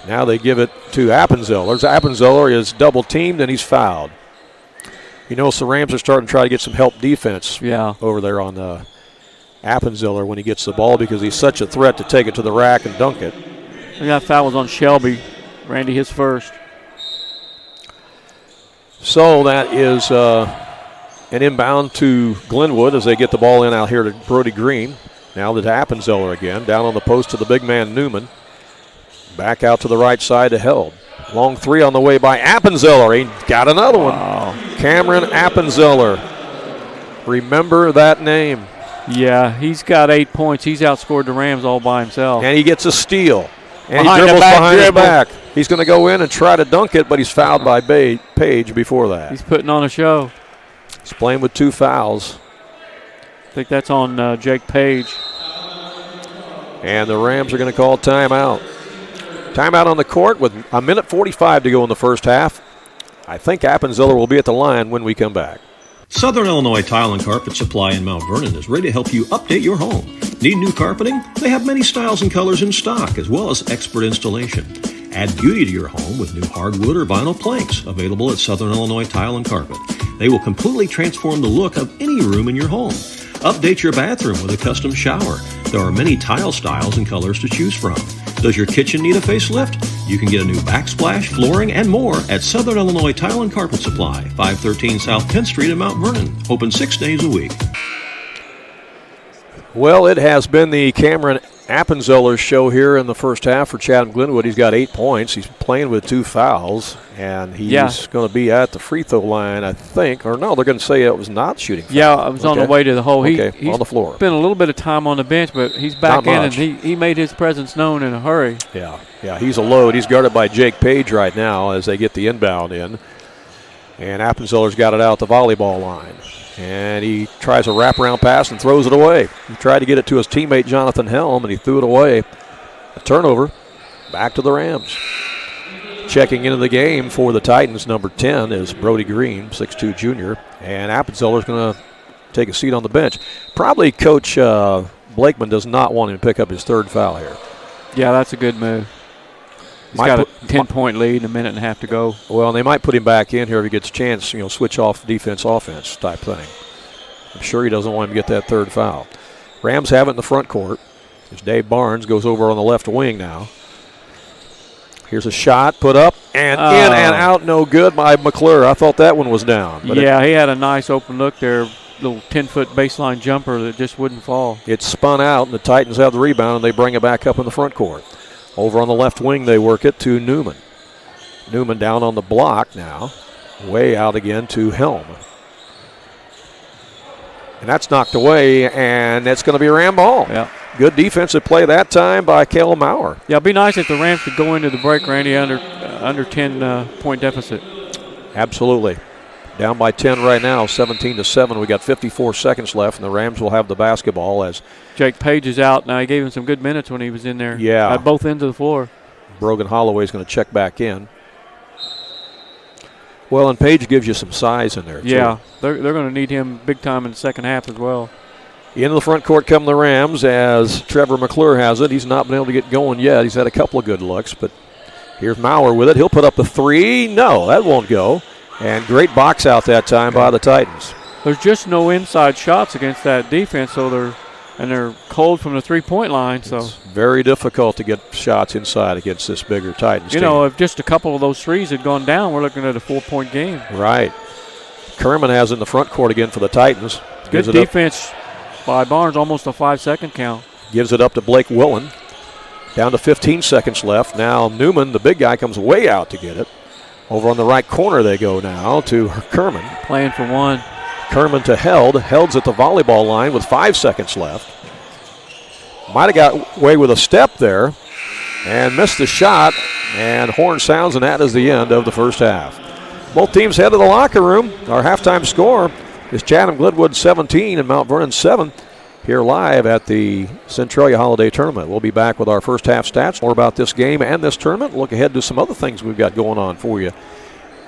Now they give it to Appenzeller. Appenzeller is double-teamed, and he's fouled. You know, so Rams are starting to try to get some help defense over there on Appenzeller when he gets the ball, because he's such a threat to take it to the rack and dunk it. And that foul was on Shelby. Randy, his first. So that is an inbound to Glenwood as they get the ball in out here to Brody Green. Now to Appenzeller again. Down on the post to the big man Newman. Back out to the right side to Held. Long three on the way by Appenzeller. He got another one. Cameron Appenzeller. Remember that name. Yeah, he's got 8 points. He's outscored the Rams all by himself. And he gets a steal. And he dribbles behind his back. He's going to go in and try to dunk it, but he's fouled by Page before that. He's putting on a show. He's playing with 2 fouls. I think that's on Jake Page. And the Rams are going to call timeout. Timeout on the court with a minute 45 to go in the first half. I think Appenzeller will be at the line when we come back. Southern Illinois Tile and Carpet Supply in Mount Vernon is ready to help you update your home. Need new carpeting? They have many styles and colors in stock, as well as expert installation. Add beauty to your home with new hardwood or vinyl planks available at Southern Illinois Tile and Carpet. They will completely transform the look of any room in your home. Update your bathroom with a custom shower. There are many tile styles and colors to choose from. Does your kitchen need a facelift? You can get a new backsplash, flooring, and more at Southern Illinois Tile and Carpet Supply, 513 South 10th Street in Mount Vernon. Open 6 days a week. Well, it has been the Cameron Appenzeller show here in the first half for Chatham-Glenwood. He's got 8 points. He's playing with 2 fouls, and he's going to be at the free throw line, I think. Or no, they're going to say it was not shooting foul. Yeah, I was on the way to the hole. He's on the floor. Spent a little bit of time on the bench, but he's back in, and he made his presence known in a hurry. Yeah, he's a load. He's guarded by Jake Page right now as they get the inbound in. And Appenzeller's got it out the volleyball line. And he tries a wraparound pass and throws it away. He tried to get it to his teammate Jonathan Helm, and he threw it away. A turnover. Back to the Rams. Checking into the game for the Titans, number 10, is Brody Green, 6'2" junior. And Appenzeller's going to take a seat on the bench. Probably Coach Blakeman does not want him to pick up his 3rd foul here. Yeah, that's a good move. He's got a 10-point lead and a minute and a half to go. Well, they might put him back in here if he gets a chance, switch off defense, offense type thing. I'm sure he doesn't want him to get that third foul. Rams have it in the front court. As Dave Barnes goes over on the left wing now. Here's a shot put up and in and out, no good by McClure. I thought that one was down. But yeah, he had a nice open look there, little 10-foot baseline jumper that just wouldn't fall. It spun out, and the Titans have the rebound, and they bring it back up in the front court. Over on the left wing, they work it to Newman. Newman down on the block now, way out again to Helm. And that's knocked away, and it's going to be a Ram ball. Yeah. Good defensive play that time by Cale Maurer. Yeah, it'd be nice if the Rams could go into the break, Randy, under 10-point deficit. Absolutely. Down by 10 right now, 17-7. We got 54 seconds left, and the Rams will have the basketball as Jake Page is out. Now, he gave him some good minutes when he was in there. Yeah. At both ends of the floor. Brogan Holloway is going to check back in. Well, and Page gives you some size in there, too. Yeah, they're going to need him big time in the second half as well. Into the front court come the Rams as Trevor McClure has it. He's not been able to get going yet. He's had a couple of good looks, but here's Maurer with it. He'll put up the three. No, that won't go. And great box out that time by the Titans. There's just no inside shots against that defense, so they're cold from the three-point line. So it's very difficult to get shots inside against this bigger Titans team. If just a couple of those threes had gone down, we're looking at a 4-point game. Right. Kerman has it in the front court again for the Titans. Good defense by Barnes, almost a 5-second count. Gives it up to Blake Willen. Down to 15 seconds left. Now Newman, the big guy, comes way out to get it. Over on the right corner they go now to Kerman. Playing for one. Kerman to Held. Held's at the volleyball line with 5 seconds left. Might have got away with a step there and missed the shot. And horn sounds, and that is the end of the first half. Both teams head to the locker room. Our halftime score is Chatham-Glenwood 17 and Mount Vernon 7. Here live at the Centralia Holiday Tournament. We'll be back with our first half stats, more about this game and this tournament. Look ahead to some other things we've got going on for you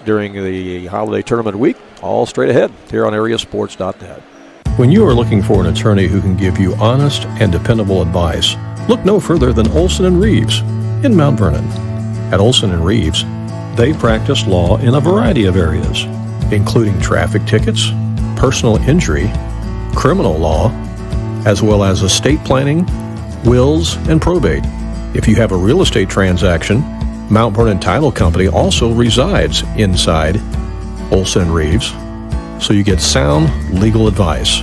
during the Holiday Tournament week. All straight ahead here on AreaSports.net. When you are looking for an attorney who can give you honest and dependable advice, look no further than Olson & Reeves in Mount Vernon. At Olson & Reeves, they practice law in a variety of areas, including traffic tickets, personal injury, criminal law, as well as estate planning, wills, and probate. If you have a real estate transaction, Mount Vernon Title Company also resides inside Olson & Reeves, so you get sound legal advice.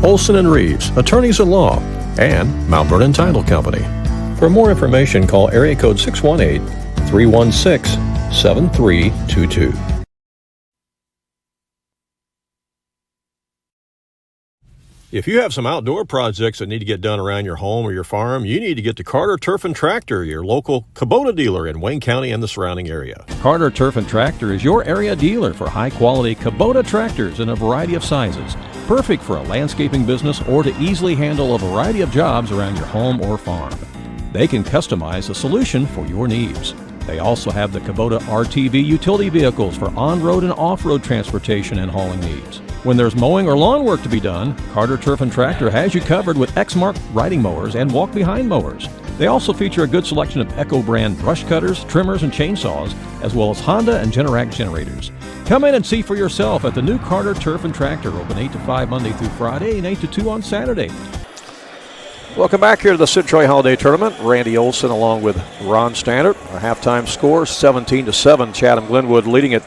Olson & Reeves, attorneys at law, and Mount Vernon Title Company. For more information, call area code 618-316-7322. If you have some outdoor projects that need to get done around your home or your farm, you need to get to Carter Turf and Tractor, your local Kubota dealer in Wayne County and the surrounding area. Carter Turf and Tractor is your area dealer for high-quality Kubota tractors in a variety of sizes, perfect for a landscaping business or to easily handle a variety of jobs around your home or farm. They can customize a solution for your needs. They also have the Kubota RTV utility vehicles for on-road and off-road transportation and hauling needs. When there's mowing or lawn work to be done, Carter Turf and Tractor has you covered with Exmark riding mowers and walk-behind mowers. They also feature a good selection of Echo brand brush cutters, trimmers, and chainsaws, as well as Honda and Generac generators. Come in and see for yourself at the new Carter Turf and Tractor, open 8 to 5 Monday through Friday and 8 to 2 on Saturday. Welcome back here to the Centralia Holiday Tournament. Randy Olson along with Ron Stannard. Our halftime score, 17-7. Chatham-Glenwood leading it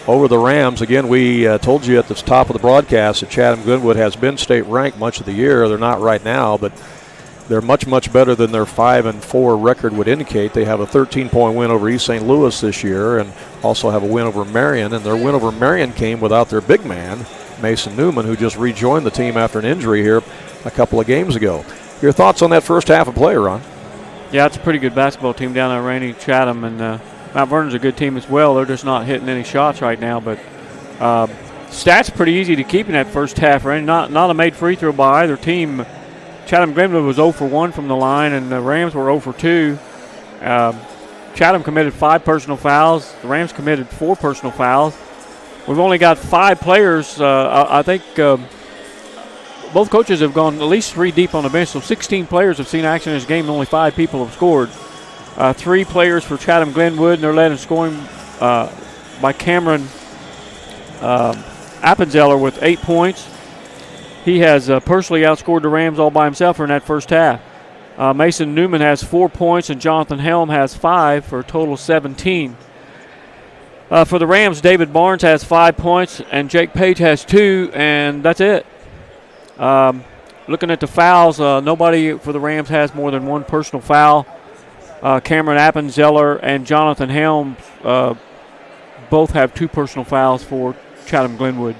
over the Rams. Again, we told you at the top of the broadcast that Chatham-Glenwood has been state ranked much of the year. They're not right now, but they're much, much better than their 5-4 record would indicate. They have a 13-point win over East St. Louis this year and also have a win over Marion. And their win over Marion came without their big man, Mason Newman, who just rejoined the team after an injury here a couple of games ago. Your thoughts on that first half of play, Ron? Yeah, it's a pretty good basketball team down there, Randy. Chatham and Mount Vernon's a good team as well. They're just not hitting any shots right now, but stats pretty easy to keep in that first half, Randy. Not a made free throw by either team. Chatham-Glenwood was 0 for 1 from the line, and the Rams were 0 for 2. Chatham committed 5 personal fouls. The Rams committed 4 personal fouls. We've only got 5 players. I think both coaches have gone at least 3 deep on the bench, so 16 players have seen action in this game, and only 5 people have scored. 3 players for Chatham-Glenwood, and they're led in scoring by Cameron Appenzeller with 8 points. He has personally outscored the Rams all by himself in that first half. Mason Newman has 4 points, and Jonathan Helm has 5 for a total of 17. For the Rams, David Barnes has 5 points, and Jake Page has 2, and that's it. Looking at the fouls, nobody for the Rams has more than 1 personal foul. Cameron Appenzeller and Jonathan Helm both have 2 personal fouls for Chatham-Glenwood.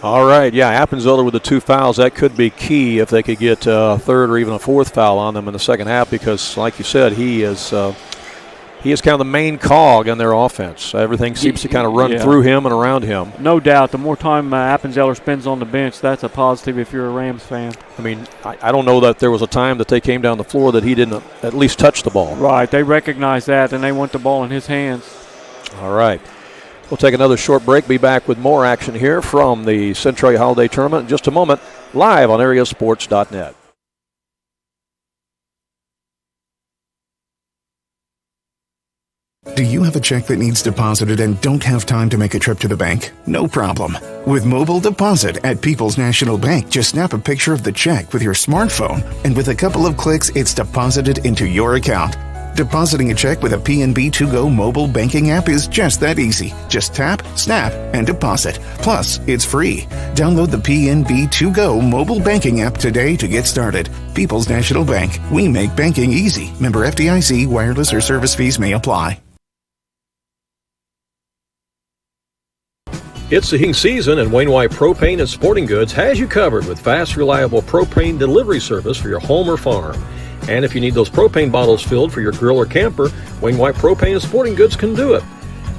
All right, yeah, Appenzeller with the 2 fouls. That could be key if they could get a 3rd or even a 4th foul on them in the second half because, like you said, he is kind of the main cog in their offense. Everything seems to kind of run through him and around him. No doubt. The more time Appenzeller spends on the bench, that's a positive if you're a Rams fan. I mean, I don't know that there was a time that they came down the floor that he didn't at least touch the ball. Right. They recognize that, and they want the ball in his hands. All right. We'll take another short break. Be back with more action here from the Centralia Holiday Tournament in just a moment, live on AreaSports.net. Do you have a check that needs deposited and don't have time to make a trip to the bank? No problem. With Mobile Deposit at People's National Bank, just snap a picture of the check with your smartphone, and with a couple of clicks, it's deposited into your account. Depositing a check with a PNB 2Go mobile banking app is just that easy. Just tap, snap, and deposit. Plus, it's free. Download the PNB 2Go mobile banking app today to get started. People's National Bank. We make banking easy. Member FDIC. Wireless or service fees may apply. It's the heating season, and Wainwright Propane and Sporting Goods has you covered with fast, reliable propane delivery service for your home or farm. And if you need those propane bottles filled for your grill or camper, Wainwright Propane and Sporting Goods can do it.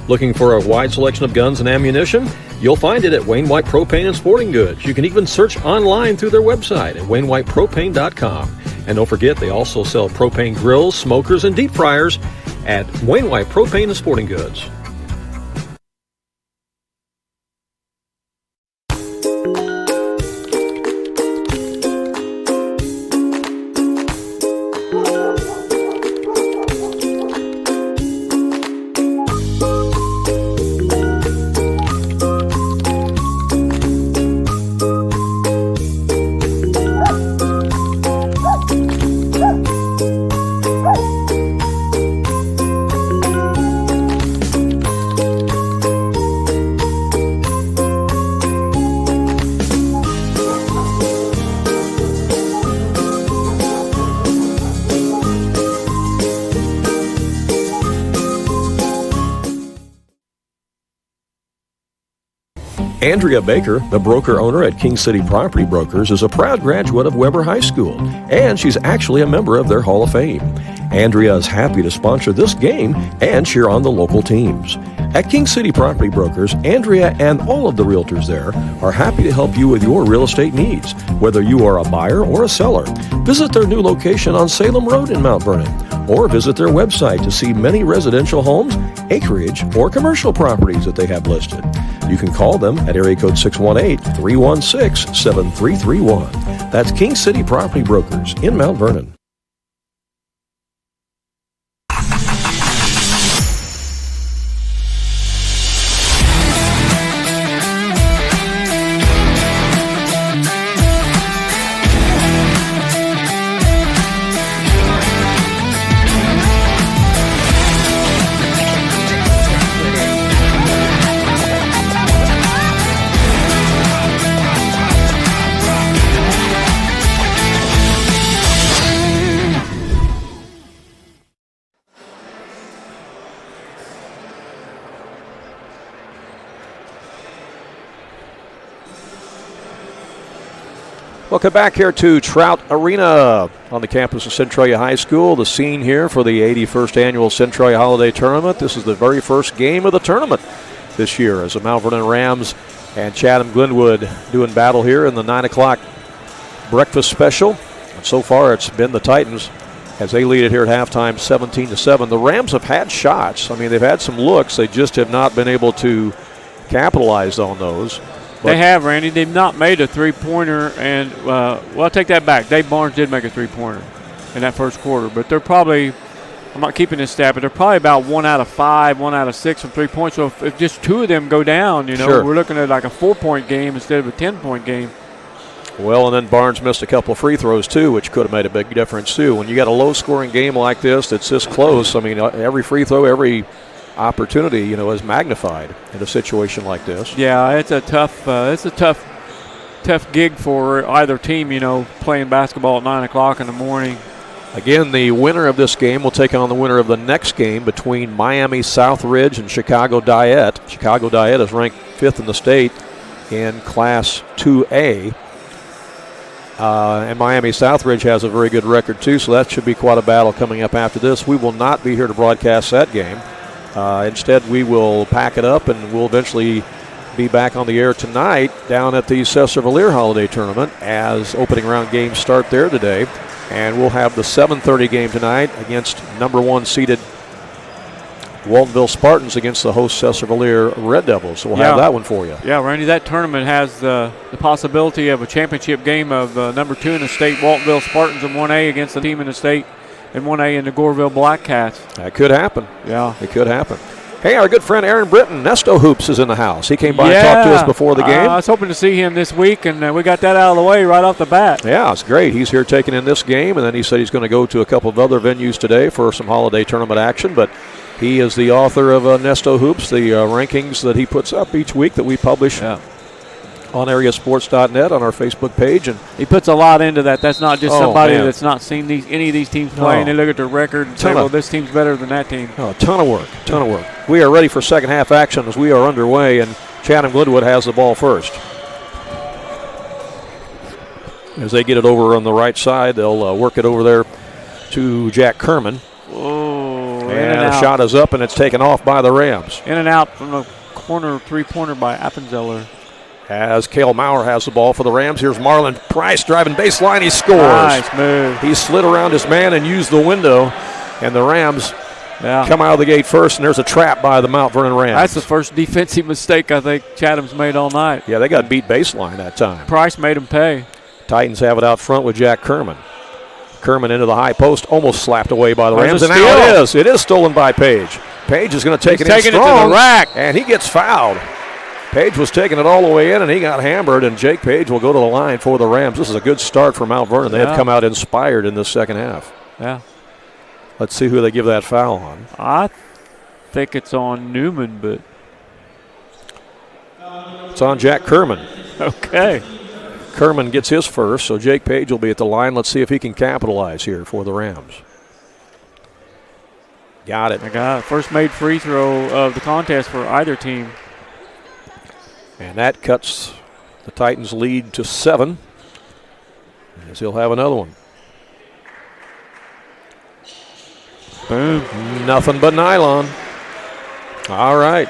Looking for a wide selection of guns and ammunition? You'll find it at Wainwright Propane and Sporting Goods. You can even search online through their website at wainwrightpropane.com. And don't forget, they also sell propane grills, smokers, and deep fryers at Wainwright Propane and Sporting Goods. Andrea Baker, the broker owner at King City Property Brokers, is a proud graduate of Weber High School, and she's actually a member of their Hall of Fame. Andrea is happy to sponsor this game and cheer on the local teams. At King City Property Brokers, Andrea and all of the realtors there are happy to help you with your real estate needs, whether you are a buyer or a seller. Visit their new location on Salem Road in Mount Vernon, or visit their website to see many residential homes, acreage, or commercial properties that they have listed. You can call them at area code 618-316-7331. That's King City Property Brokers in Mount Vernon. Welcome back here to Trout Arena on the campus of Centralia High School. The scene here for the 81st Annual Centralia Holiday Tournament. This is the very first game of the tournament this year as the Mount Vernon Rams and Chatham-Glenwood doing battle here in the 9 o'clock breakfast special. And so far it's been the Titans as they lead it here at halftime 17-7. The Rams have had shots. I mean, they've had some looks. They just have not been able to capitalize on those. They have, Randy. They've not made a three-pointer, and, well, I'll take that back. Dave Barnes did make a three-pointer in that first quarter, but they're probably I'm not keeping this stat, but they're probably about 1 out of 5, 1 out of 6 from 3 points. So if just 2 of them go down, Sure. we're looking at like a 4-point game instead of a 10-point game. Well, and then Barnes missed a couple of free throws, too, which could have made a big difference, too. When you got a low-scoring game like this that's this close, I mean, every free throw, every opportunity, is magnified in a situation like this. Yeah, it's a tough gig for either team, playing basketball at 9 o'clock in the morning. Again, the winner of this game will take on the winner of the next game between Miami Southridge and Chicago Diet. Chicago Diet is ranked 5th in the state in Class 2A. And Miami Southridge has a very good record, too, so that should be quite a battle coming up after this. We will not be here to broadcast that game. Instead, we will pack it up, and we'll eventually be back on the air tonight down at the Cesar-Valier Holiday Tournament as opening round games start there today. And we'll have the 7:30 game tonight against number 1 seeded Waltonville Spartans against the host Cesar-Valier Red Devils. So we'll have that one for you. Yeah, Randy, that tournament has the possibility of a championship game of number 2 in the state, Waltonville Spartans in 1A against the team in the state in 1A in the Goreville Black Cats. That could happen. Yeah. It could happen. Hey, our good friend Aaron Britton, Nesto Hoops, is in the house. He came by and talked to us before the game. I was hoping to see him this week, and we got that out of the way right off the bat. Yeah, it's great. He's here taking in this game, and then he said he's going to go to a couple of other venues today for some holiday tournament action. But he is the author of Nesto Hoops, the rankings that he puts up each week that we publish on AreaSports.net on our Facebook page. And he puts a lot into that. That's not just somebody that's not seen any of these teams play, and they look at their record and say, well, this team's better than that team. Oh, a ton of work. We are ready for second half action as we are underway, and Chatham-Glenwood has the ball first. As they get it over on the right side, they'll work it over there to Jack Kerman. Oh, and the shot is up, and it's taken off by the Rams. In and out from the corner, three-pointer by Appenzeller. As Cale Maurer has the ball for the Rams. Here's Marlon Price driving baseline. He scores. Nice move. He slid around his man and used the window, and the Rams come out of the gate first, and there's a trap by the Mount Vernon Rams. That's the first defensive mistake I think Chatham's made all night. Yeah, they got beat baseline that time. Price made him pay. Titans have it out front with Jack Kerman. Kerman into the high post, almost slapped away by the Rams, and now it is. It is stolen by Page. Page is going to take it in strong, to the rack, and he gets fouled. Page was taking it all the way in, and he got hammered, and Jake Page will go to the line for the Rams. This is a good start for Mount Vernon. They have come out inspired in the second half. Yeah. Let's see who they give that foul on. I think it's on Newman, but it's on Jack Kerman. Okay. Kerman gets his first, so Jake Page will be at the line. Let's see if he can capitalize here for the Rams. Got it. I got it. First made free throw of the contest for either team. And that cuts the Titans' lead to 7, as he'll have another one. Boom. Nothing but nylon. All right.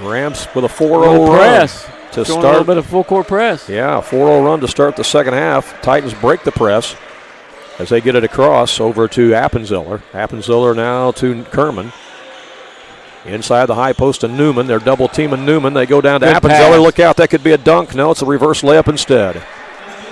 Rams with a 4-0 press to start. A little bit of full court press. Yeah, 4-0 run to start the second half. Titans break the press as they get it across over to Appenzeller. Appenzeller now to Kerman. Inside the high post to Newman. They're double teaming Newman. They go down to Appenzeller. Look out, that could be a dunk. No, it's a reverse layup instead.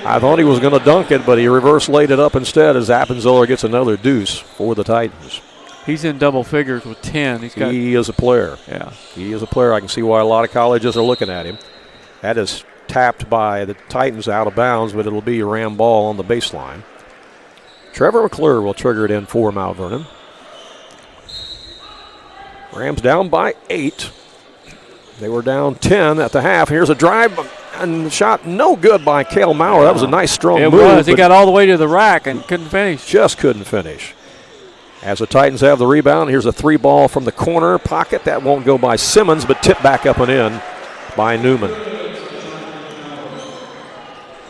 I thought he was going to dunk it, but he reverse laid it up instead as Appenzeller gets another deuce for the Titans. He's in double figures with 10. He is a player. Yeah. He is a player. I can see why a lot of colleges are looking at him. That is tapped by the Titans out of bounds, but it'll be a Ram ball on the baseline. Trevor McClure will trigger it in for Mount Vernon. Rams down by 8. They were down 10 at the half. Here's a drive and shot no good by Cale Maurer. That was a nice strong move. It was. He got all the way to the rack and couldn't finish. Just couldn't finish. As the Titans have the rebound, here's a 3-ball from the corner pocket. That won't go by Simmons, but tipped back up and in by Newman.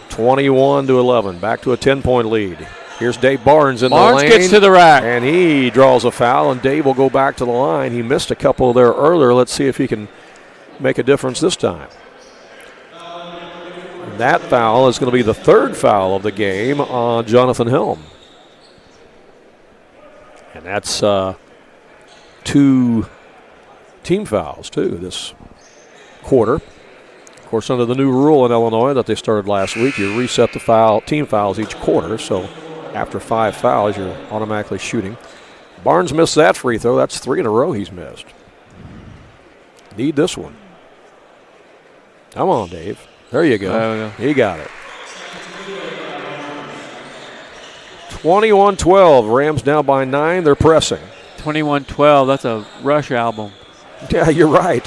21-11. Back to a 10-point lead. Here's Dave Barnes in the lane. Barnes gets to the rack. And he draws a foul, and Dave will go back to the line. He missed a couple there earlier. Let's see if he can make a difference this time. And that foul is going to be the third foul of the game on Jonathan Helm. And that's 2 team fouls, too, this quarter. Of course, under the new rule in Illinois that they started last week, you reset the team fouls each quarter. So after 5 fouls, you're automatically shooting. Barnes missed that free throw. That's 3 in a row he's missed. Need this one. Come on, Dave. There you go. No. He got it. 21-12. Rams down by 9. They're pressing. 21-12. That's a Rush album. Yeah, you're right.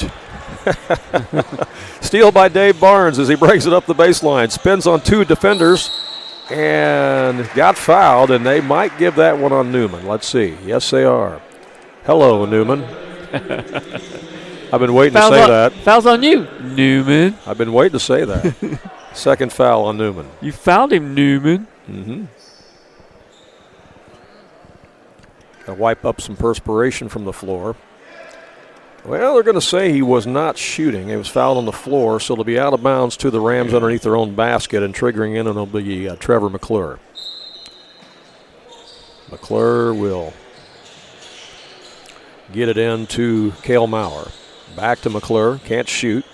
Steal by Dave Barnes as he breaks it up the baseline. Spins on 2 defenders and got fouled, and they might give that one on Newman. Let's see. Yes, they are. Hello, Newman. I've been waiting to say that. Foul's on you, Newman. I've been waiting to say that. Second foul on Newman. You fouled him, Newman. Mm-hmm. Got to wipe up some perspiration from the floor. Well, they're going to say he was not shooting. He was fouled on the floor, so it'll be out of bounds to the Rams underneath their own basket, and triggering in, and it'll be Trevor McClure. McClure will get it in to Cale Maurer. Back to McClure, can't shoot.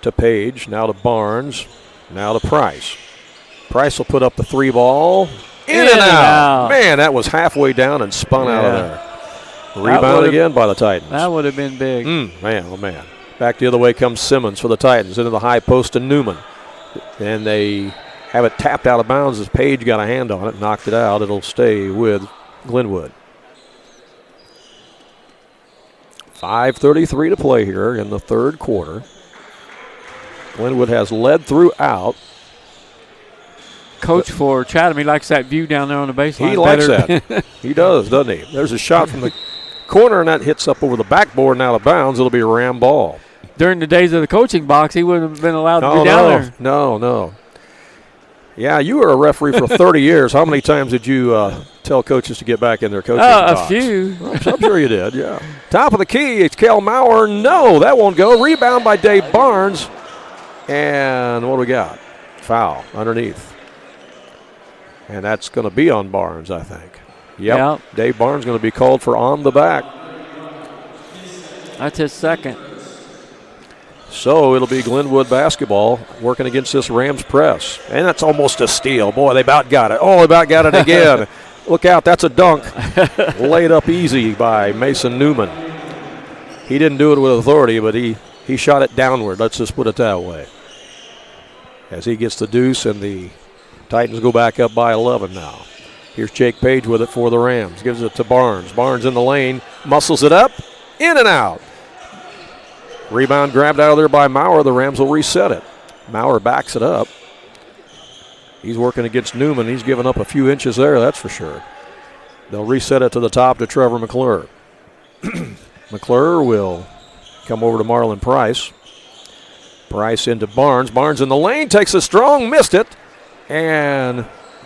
To Page, now to Barnes, now to Price. Price will put up the 3 ball. In and out. Man, that was halfway down and spun out of there. Rebound again by the Titans. That would have been big. Man, oh man. Back the other way comes Simmons for the Titans into the high post to Newman. And they have it tapped out of bounds as Page got a hand on it, knocked it out. It'll stay with Glenwood. 5:33 to play here in the third quarter. Glenwood has led throughout. Coach for Chatham, he likes that view down there on the baseline. He likes that. He does, doesn't he? There's a shot from the corner, and that hits up over the backboard and out of bounds. It'll be a Ram ball. During the days of the coaching box, he wouldn't have been allowed to be down there. No. Yeah, you were a referee for 30 years. How many times did you tell coaches to get back in their coaching box? A few. I'm sure you did, yeah. Top of the key, it's Cale Maurer. No, that won't go. Rebound by Dave Barnes. And what do we got? Foul underneath. And that's going to be on Barnes, I think. Yep. Dave Barnes going to be called for on the back. That's his second. So it'll be Glenwood basketball working against this Rams press. And that's almost a steal. Boy, they about got it. Oh, they about got it again. Look out, that's a dunk. Laid up easy by Mason Newman. He didn't do it with authority, but he shot it downward. Let's just put it that way. As he gets the deuce, and the Titans go back up by 11 now. Here's Jake Page with it for the Rams. Gives it to Barnes. Barnes in the lane. Muscles it up. In and out. Rebound grabbed out of there by Maurer. The Rams will reset it. Maurer backs it up. He's working against Newman. He's given up a few inches there, that's for sure. They'll reset it to the top to Trevor McClure. McClure will come over to Marlon Price. Price into Barnes. Barnes in the lane. Takes a strong. Missed it. And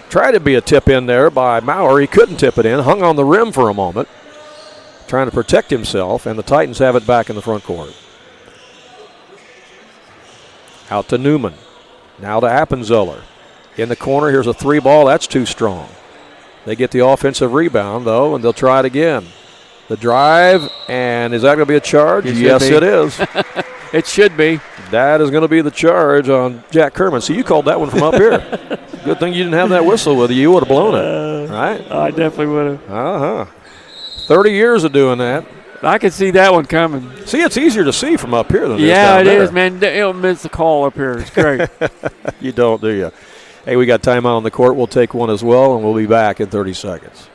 tried to be a tip in there by Maurer. He couldn't tip it in. Hung on the rim for a moment, trying to protect himself, and the Titans have it back in the front court. Out to Newman. Now to Appenzeller. In the corner, here's a 3 ball. That's too strong. They get the offensive rebound, though, and they'll try it again. The drive, and is that going to be a charge? Yes, it is. It should be. That is going to be the charge on Jack Kerman. See, you called that one from up here. Good thing you didn't have that whistle with you. You would have blown it, right? I definitely would have. 30 years of doing that. I could see that one coming. See, it's easier to see from up here than it is down there. Yeah, it is, man. You don't miss the call up here. It's great. You don't, do you? Hey, we got timeout on the court. We'll take one as well, and we'll be back in 30 seconds.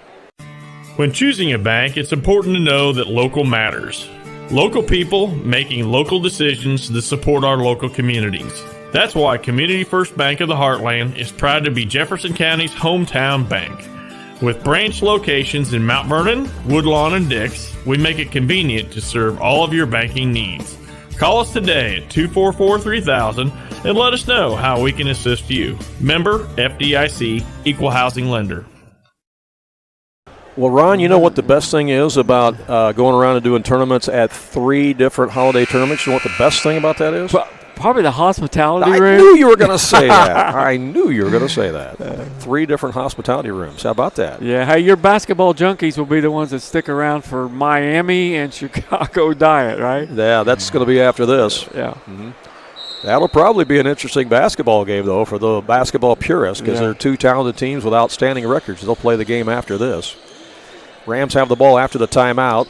When choosing a bank, it's important to know that local matters. Local people making local decisions that support our local communities. That's why Community First Bank of the Heartland is proud to be Jefferson County's hometown bank. With branch locations in Mount Vernon, Woodlawn, and Dix, we make it convenient to serve all of your banking needs. Call us today at 244-3000 and let us know how we can assist you. Member FDIC, Equal Housing Lender. Well, Ron, you know what the best thing is about going around and doing tournaments at 3 different holiday tournaments? You know what the best thing about that is? Probably the hospitality room. I knew you were going to say that. I knew you were going to say that. 3 different hospitality rooms. How about that? Yeah, hey, your basketball junkies will be the ones that stick around for Miami and Chicago Diet, right? Yeah, that's going to be after this. Yeah. Mm-hmm. That'll probably be an interesting basketball game, though, for the basketball purists, because they're 2 talented teams with outstanding records. They'll play the game after this. Rams have the ball after the timeout.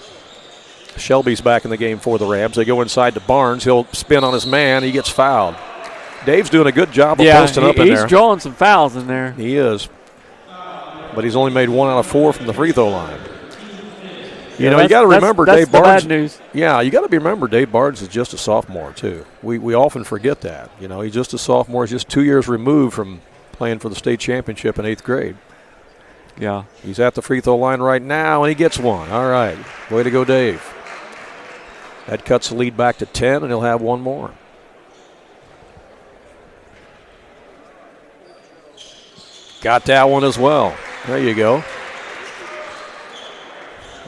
Shelby's back in the game for the Rams. They go inside to Barnes. He'll spin on his man. He gets fouled. Dave's doing a good job of posting up in there. He's drawing some fouls in there. He is. But he's only made 1 out of 4 from the free throw line. You got to remember Dave Barnes. Bad news. Yeah, you got to remember Dave Barnes is just a sophomore too. We often forget that. He's just a sophomore. He's just 2 years removed from playing for the state championship in 8th grade. Yeah. He's at the free throw line right now, and he gets one. All right. Way to go, Dave. That cuts the lead back to 10, and he'll have one more. Got that one as well. There you go.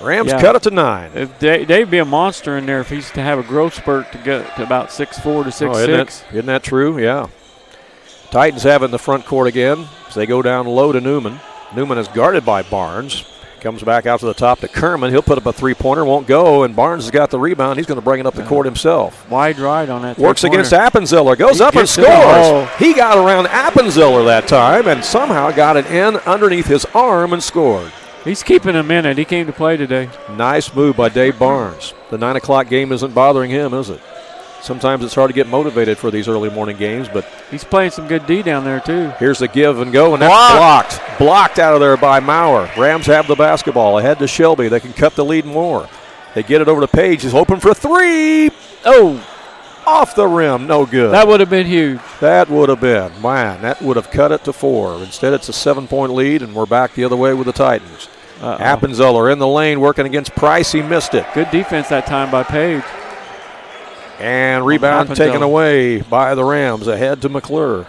Rams cut it to 9. If Dave'd be a monster in there if he's to have a growth spurt to get to about 6'4" to 6'6". Isn't that true? Yeah. Titans have it in the front court again as they go down low to Newman. Newman is guarded by Barnes. Comes back out to the top to Kerman. He'll put up a three-pointer, won't go, and Barnes has got the rebound. He's going to bring it up the court himself. Wide right on that. Works against Appenziller. Goes up and scores. He got around Appenziller that time and somehow got it in underneath his arm and scored. He's keeping him in it. He came to play today. Nice move by Dave Barnes. The 9 o'clock game isn't bothering him, is it? Sometimes it's hard to get motivated for these early morning games, but he's playing some good D down there, too. Here's the give and go, and that's blocked. Blocked out of there by Maurer. Rams have the basketball. Ahead to Shelby. They can cut the lead more. They get it over to Page. He's open for 3. Oh, off the rim. No good. That would have been huge. That would have been. Man, that would have cut it to 4. Instead, it's a 7-point lead, and we're back the other way with the Titans. Appenzeller in the lane working against Price. He missed it. Good defense that time by Page. And rebound taken away by the Rams. Ahead to McClure.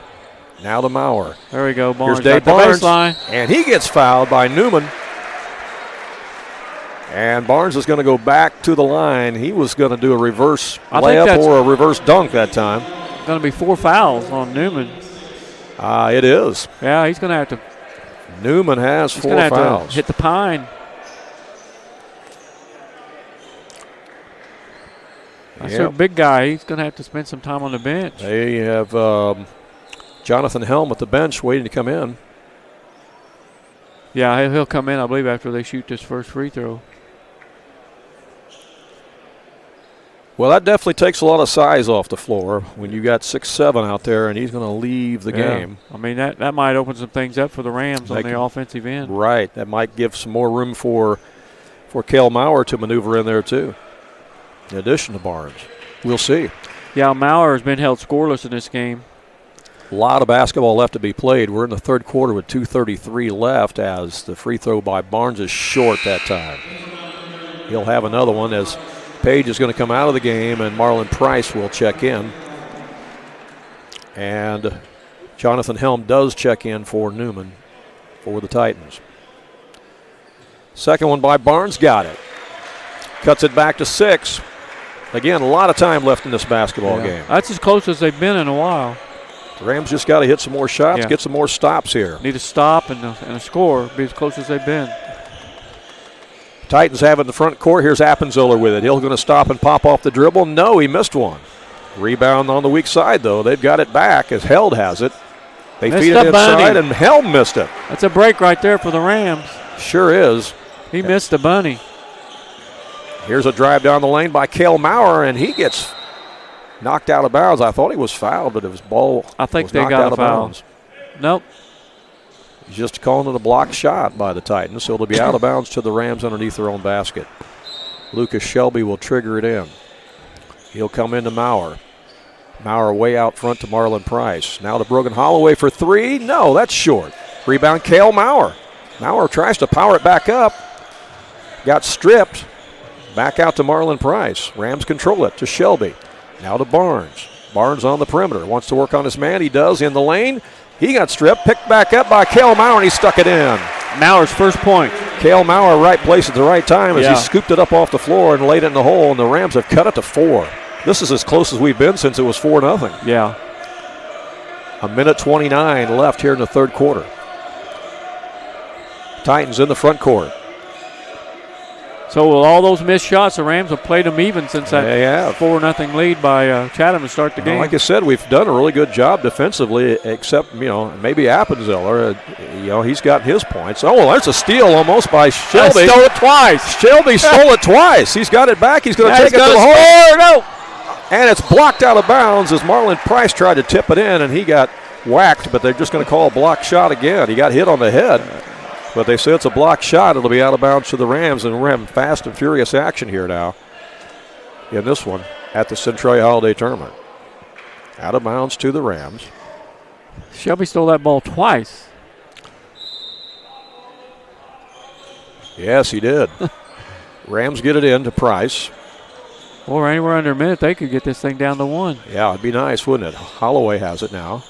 Now to Maurer. There we go. Barnes. Here's Dave Barnes. And he gets fouled by Newman. And Barnes is going to go back to the line. He was going to do a reverse layup or a reverse dunk that time. Going to be 4 fouls on Newman. It is. Yeah, he's going to have to. Newman has 4 fouls. To hit the pine. That's a big guy. He's going to have to spend some time on the bench. They have Jonathan Helm at the bench waiting to come in. Yeah, he'll come in, I believe, after they shoot this first free throw. Well, that definitely takes a lot of size off the floor when you got 6'7" out there, and he's going to leave the game. I mean, that might open some things up for the Rams on the offensive end. Right. That might give some more room for Cale Maurer to maneuver in there, too, in addition to Barnes. We'll see. Yeah, Maurer has been held scoreless in this game. A lot of basketball left to be played. We're in the third quarter with 2:33 left as the free throw by Barnes is short that time. He'll have another one as Page is going to come out of the game and Marlon Price will check in. And Jonathan Helm does check in for Newman for the Titans. Second one by Barnes, got it. Cuts it back to 6. Again, a lot of time left in this basketball game. That's as close as they've been in a while. The Rams just got to hit some more shots, get some more stops here. Need a stop and a score, be as close as they've been. Titans have it in the front court. Here's Appenzeller with it. He's going to stop and pop off the dribble. No, he missed one. Rebound on the weak side, though. They've got it back as Held has it. They feed it inside, and Held missed it. That's a break right there for the Rams. Sure is. He missed the bunny. Here's a drive down the lane by Cale Maurer, and he gets knocked out of bounds. I thought he was fouled, but his ball I think was they knocked got out a of foul. bounds. Nope. He's just calling it a blocked shot by the Titans, so it'll be out of bounds to the Rams underneath their own basket. Lucas Shelby will trigger it in. He'll come into Maurer. Maurer way out front to Marlon Price. Now to Brogan Holloway for 3. No, that's short. Rebound, Cale Maurer. Maurer tries to power it back up. Got stripped. Back out to Marlon Price. Rams control it to Shelby. Now to Barnes. Barnes on the perimeter. Wants to work on his man. He does in the lane. He got stripped. Picked back up by Cale Maurer, and he stuck it in. Maurer's first point. Cale Maurer, right place at the right time as he scooped it up off the floor and laid it in the hole, and the Rams have cut it to 4. This is as close as we've been since it was 4-0. Yeah. 1:29 left here in the third quarter. Titans in the front court. So with all those missed shots, the Rams have played them even since that They have. 4-0 lead by Chatham to start the game. Like I said, we've done a really good job defensively, except, maybe Appenzeller. He's got his points. Oh, well, there's a steal almost by Shelby. Stole it twice. Shelby stole it twice. He's got it back. He's going to take it to the hole. No. And it's blocked out of bounds as Marlon Price tried to tip it in, and he got whacked, but they're just going to call a block shot again. He got hit on the head, but they say it's a block shot. It'll be out of bounds to the Rams, and we're having fast and furious action here now in this one at the Centralia Holiday Tournament. Out of bounds to the Rams. Shelby stole that ball twice. Yes, he did. Rams get it in to Price. Or anywhere under a minute, they could get this thing down to 1. Yeah, it'd be nice, wouldn't it? Holloway has it now.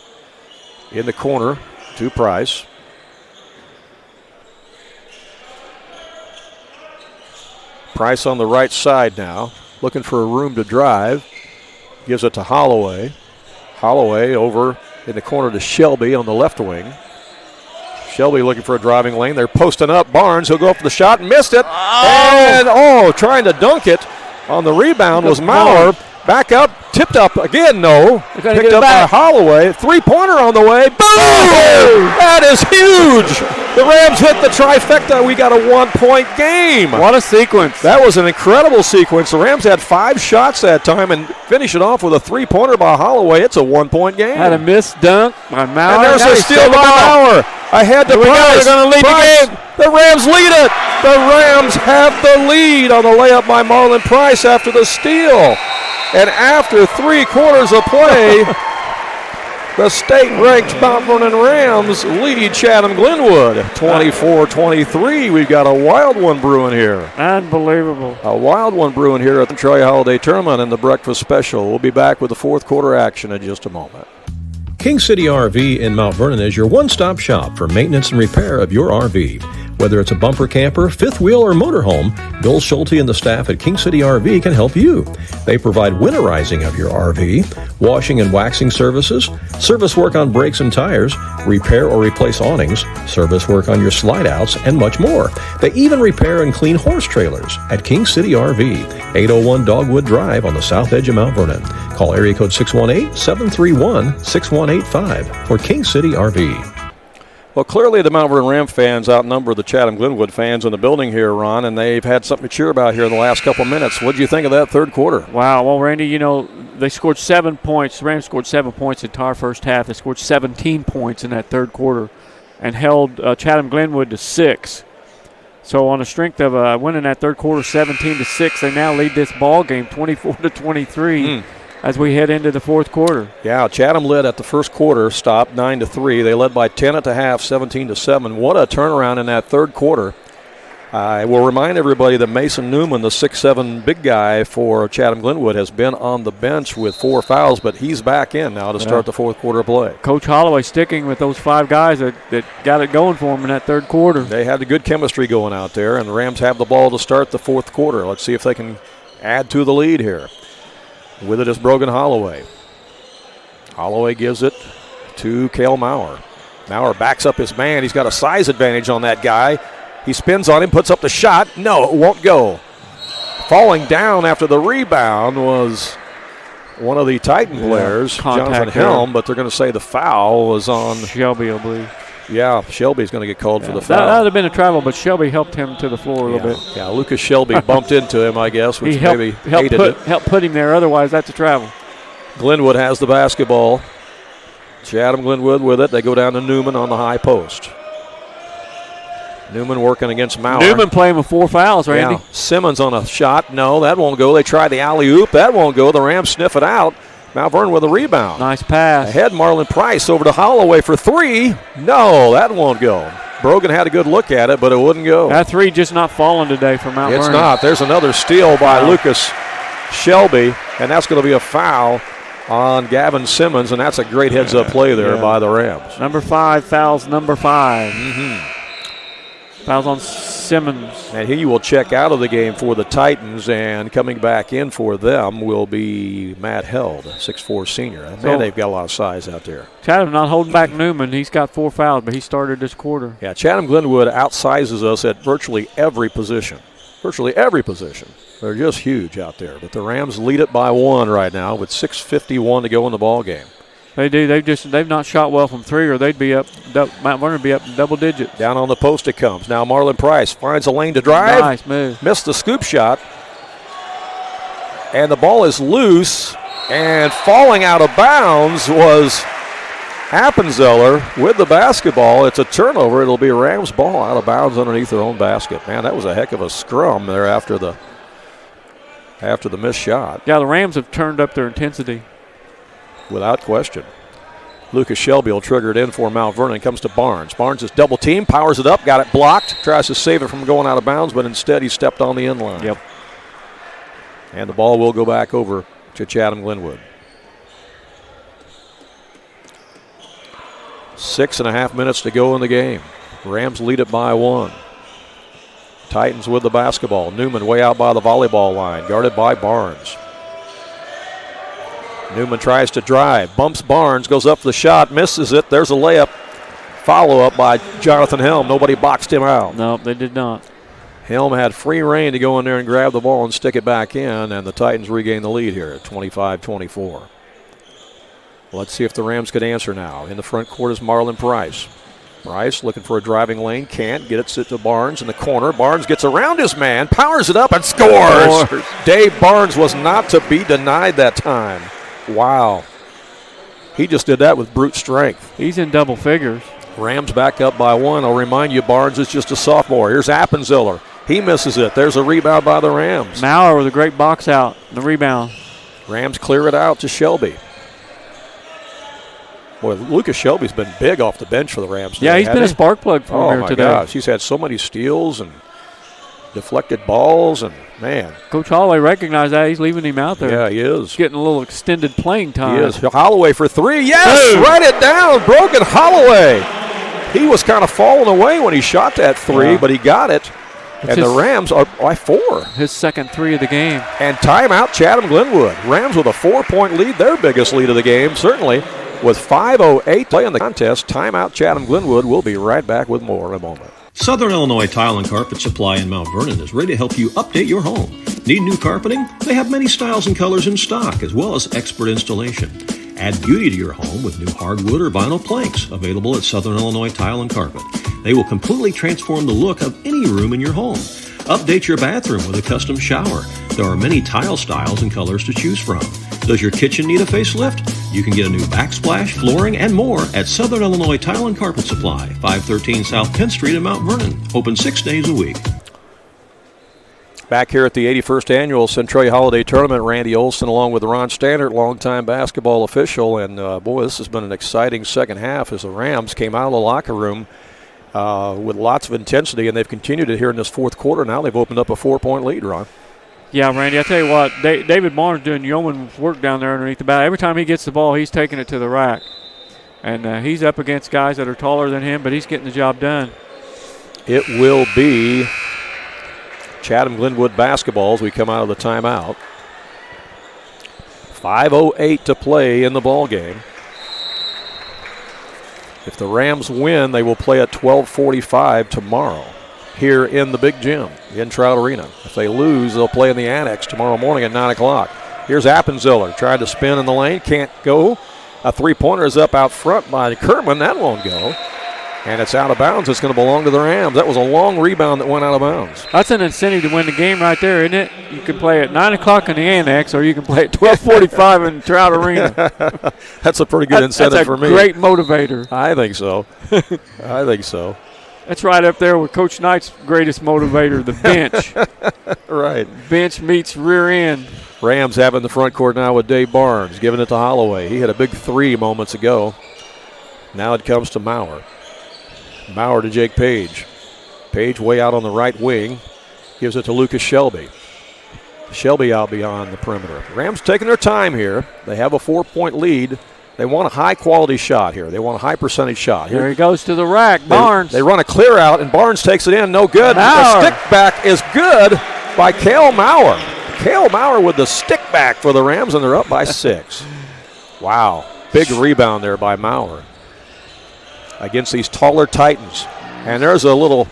In the corner to Price. Price on the right side now, looking for a room to drive. Gives it to Holloway. Holloway over in the corner to Shelby on the left wing. Shelby looking for a driving lane. They're posting up. Barnes, he'll go for the shot and missed it. And, trying to dunk it. On the rebound was Maurer. Back up, tipped up again, no. Picked up by Holloway. Three-pointer on the way. Boom! That is huge. The Rams hit the trifecta. We got a 1-point game. What a sequence. That was an incredible sequence. The Rams had 5 shots that time and finish it off with a three-pointer by Holloway. It's a 1-point game. Had a missed dunk by Maurer. And there's a steal by Maurer. Ahead to Price. They're going to lead the game. The Rams lead it. The Rams have the lead on the layup by Marlon Price after the steal. And after 3 quarters of play, the state-ranked Mount Vernon Rams lead Chatham-Glenwood 24-23. We've got a wild one brewing here. Unbelievable. A wild one brewing here at the Centralia Holiday Tournament and the breakfast special. We'll be back with the fourth quarter action in just a moment. King City RV in Mount Vernon is your one-stop shop for maintenance and repair of your RV. Whether it's a bumper camper, fifth wheel, or motorhome, Bill Schulte and the staff at King City RV can help you. They provide winterizing of your RV, washing and waxing services, service work on brakes and tires, repair or replace awnings, service work on your slide-outs, and much more. They even repair and clean horse trailers at King City RV, 801 Dogwood Drive on the south edge of Mount Vernon. Call area code 618-731-6185 for King City RV. Well, clearly the Mount Vernon Ram fans outnumber the Chatham-Glenwood fans in the building here, Ron, and they've had something to cheer about here in the last couple minutes. What did you think of that third quarter? Wow. Well, Randy, they scored 7 points. The Rams scored 7 points the entire first half. They scored 17 points in that third quarter and held Chatham-Glenwood to 6. So on the strength of winning that third quarter 17-6, they now lead this ball game 24-23. As we head into the fourth quarter. Yeah, Chatham led at the first quarter, stopped 9-3. They led by 10 at the half, 17-7. What a turnaround in that third quarter. I will remind everybody that Mason Newman, the 6'7" big guy for Chatham-Glenwood, has been on the bench with 4 fouls, but he's back in now to start the fourth quarter play. Coach Holloway sticking with those 5 guys that got it going for him in that thard quarter. They had the good chemistry going out there, and the Rams have the ball to start the fourth quarter. Let's see if they can add to the lead here. With it is Brogan Holloway. Holloway gives it to Cale Maurer. Maurer backs up his man. He's got a size advantage on that guy. He spins on him, puts up the shot. No, it won't go. Falling down after the rebound was one of the Titan players, Jonathan Helm, but they're going to say the foul was on Shelby, I believe. Yeah, Shelby's going to get called for the foul. That would have been a travel, but Shelby helped him to the floor a little bit. Yeah, Lucas Shelby bumped into him, I guess, which maybe helped put him there. Otherwise, that's a travel. Glenwood has the basketball. Chatham-Glenwood with it. They go down to Newman on the high post. Newman working against Maurer. Newman playing with 4 fouls, Randy. Yeah. Simmons on a shot. No, that won't go. They tried the alley-oop. That won't go. The Rams sniff it out. Mount Vernon with a rebound. Nice pass. Ahead, Marlon Price over to Holloway for 3. No, that won't go. Brogan had a good look at it, but it wouldn't go. That 3 just not falling today for Mount Vernon. It's not. There's another steal by Lucas Shelby, and that's going to be a foul on Gavin Simmons, and that's a great heads-up play there by the Rams. Number 5 fouls number 5. Fouls on Simmons. And he will check out of the game for the Titans, and coming back in for them will be Matt Held, 6'4" senior. Man, they've got a lot of size out there. Chatham not holding back Newman. He's got 4 fouls, but he started this quarter. Yeah, Chatham-Glenwood outsizes us at virtually every position. virtually every position. They're just huge out there. But the Rams lead it by 1 right now with 6:51 to go in the ball game. They do. They've not shot well from 3, or they'd be up. Mount Vernon would be up double digits. Down on the post it comes. Now Marlon Price finds a lane to drive. Nice move. Missed the scoop shot. And the ball is loose. And falling out of bounds was Appenzeller with the basketball. It's a turnover. It'll be a Rams ball out of bounds underneath their own basket. Man, that was a heck of a scrum there after the missed shot. Yeah, the Rams have turned up their intensity. Without question. Lucas Shelby will trigger it in for Mount Vernon. Comes to Barnes. Barnes is double teamed, powers it up, got it blocked, tries to save it from going out of bounds, but instead he stepped on the end line. Yep. And the ball will go back over to Chatham-Glenwood. 6.5 minutes to go in the game. Rams lead it by 1. Titans with the basketball. Newman way out by the volleyball line, guarded by Barnes. Newman tries to drive, bumps Barnes, goes up for the shot, misses it. There's a layup. Follow-up by Jonathan Helm. Nobody boxed him out. No, they did not. Helm had free reign to go in there and grab the ball and stick it back in, and the Titans regain the lead here at 25-24. Let's see if the Rams could answer now. In the front court is Marlon Price. Price looking for a driving lane, can't get it to Barnes in the corner. Barnes gets around his man, powers it up, and scores! Dave Barnes was not to be denied that time. Wow. He just did that with brute strength. He's in double figures. Rams back up by 1. I'll remind you, Barnes is just a sophomore. Here's Appenzeller. He misses it. There's a rebound by the Rams. Maurer with a great box out. The rebound. Rams clear it out to Shelby. Boy, Lucas Shelby's been big off the bench for the Rams today. Yeah, he's been a spark plug for him here today. Gosh. He's had so many steals and deflected balls, and man. Coach Holloway recognized that. He's leaving him out there. Yeah, he is. Getting a little extended playing time. He is. Holloway for 3. Yes! Boom. Write it down. Broken Holloway. He was kind of falling away when he shot that 3, but he got it. And the Rams are by 4. His second 3 of the game. And timeout Chatham-Glenwood. Rams with a 4-point lead, their biggest lead of the game, certainly. With 5:08 play in the contest, timeout Chatham-Glenwood. We'll be right back with more in a moment. Southern Illinois Tile and Carpet Supply in Mount Vernon is ready to help you update your home. Need new carpeting? They have many styles and colors in stock, as well as expert installation. Add beauty to your home with new hardwood or vinyl planks available at Southern Illinois Tile and Carpet. They will completely transform the look of any room in your home. Update your bathroom with a custom shower. There are many tile styles and colors to choose from. Does your kitchen need a facelift? You can get a new backsplash, flooring, and more at Southern Illinois Tile and Carpet Supply, 513 South Penn Street in Mount Vernon. Open 6 days a week. Back here at the 81st Annual Centralia Holiday Tournament, Randy Olson along with Ron Standard, longtime basketball official. And, boy, this has been an exciting second half as the Rams came out of the locker room with lots of intensity, and they've continued it here in this fourth quarter. Now they've opened up a 4-point lead, Ron. Yeah, Randy, I tell you what, David Barnes doing yeoman's work down there underneath the bat. Every time he gets the ball, he's taking it to the rack. And he's up against guys that are taller than him, but he's getting the job done. It will be Chatham-Glenwood basketball as we come out of the timeout. 5:08 to play in the ball game. If the Rams win, they will play at 12:45 tomorrow here in the big gym in Trout Arena. If they lose, they'll play in the annex tomorrow morning at 9 o'clock. Here's Appenzeller trying to spin in the lane, can't go. A three-pointer is up out front by Kerman. That won't go. And it's out of bounds. It's going to belong to the Rams. That was a long rebound that went out of bounds. That's an incentive to win the game right there, isn't it? You can play at 9 o'clock in the annex, or you can play at 12:45 in Trout Arena. That's a pretty good incentive for me. That's a great motivator. I think so. I think so. That's right up there with Coach Knight's greatest motivator, the bench. Right. Bench meets rear end. Rams having the front court now with Dave Barnes, giving it to Holloway. He had a big 3 moments ago. Now it comes to Maurer. Maurer to Jake Page. Page way out on the right wing. Gives it to Lucas Shelby. Shelby out beyond the perimeter. Rams taking their time here. They have a 4-point lead. They want a high-quality shot here. They want a high-percentage shot. Here he goes to the rack. Barnes. They run a clear out, and Barnes takes it in. No good. Maurer. The stick back is good by Cale Maurer. Cale Maurer with the stick back for the Rams, and they're up by 6. Wow. Big rebound there by Maurer against these taller Titans. And there's a little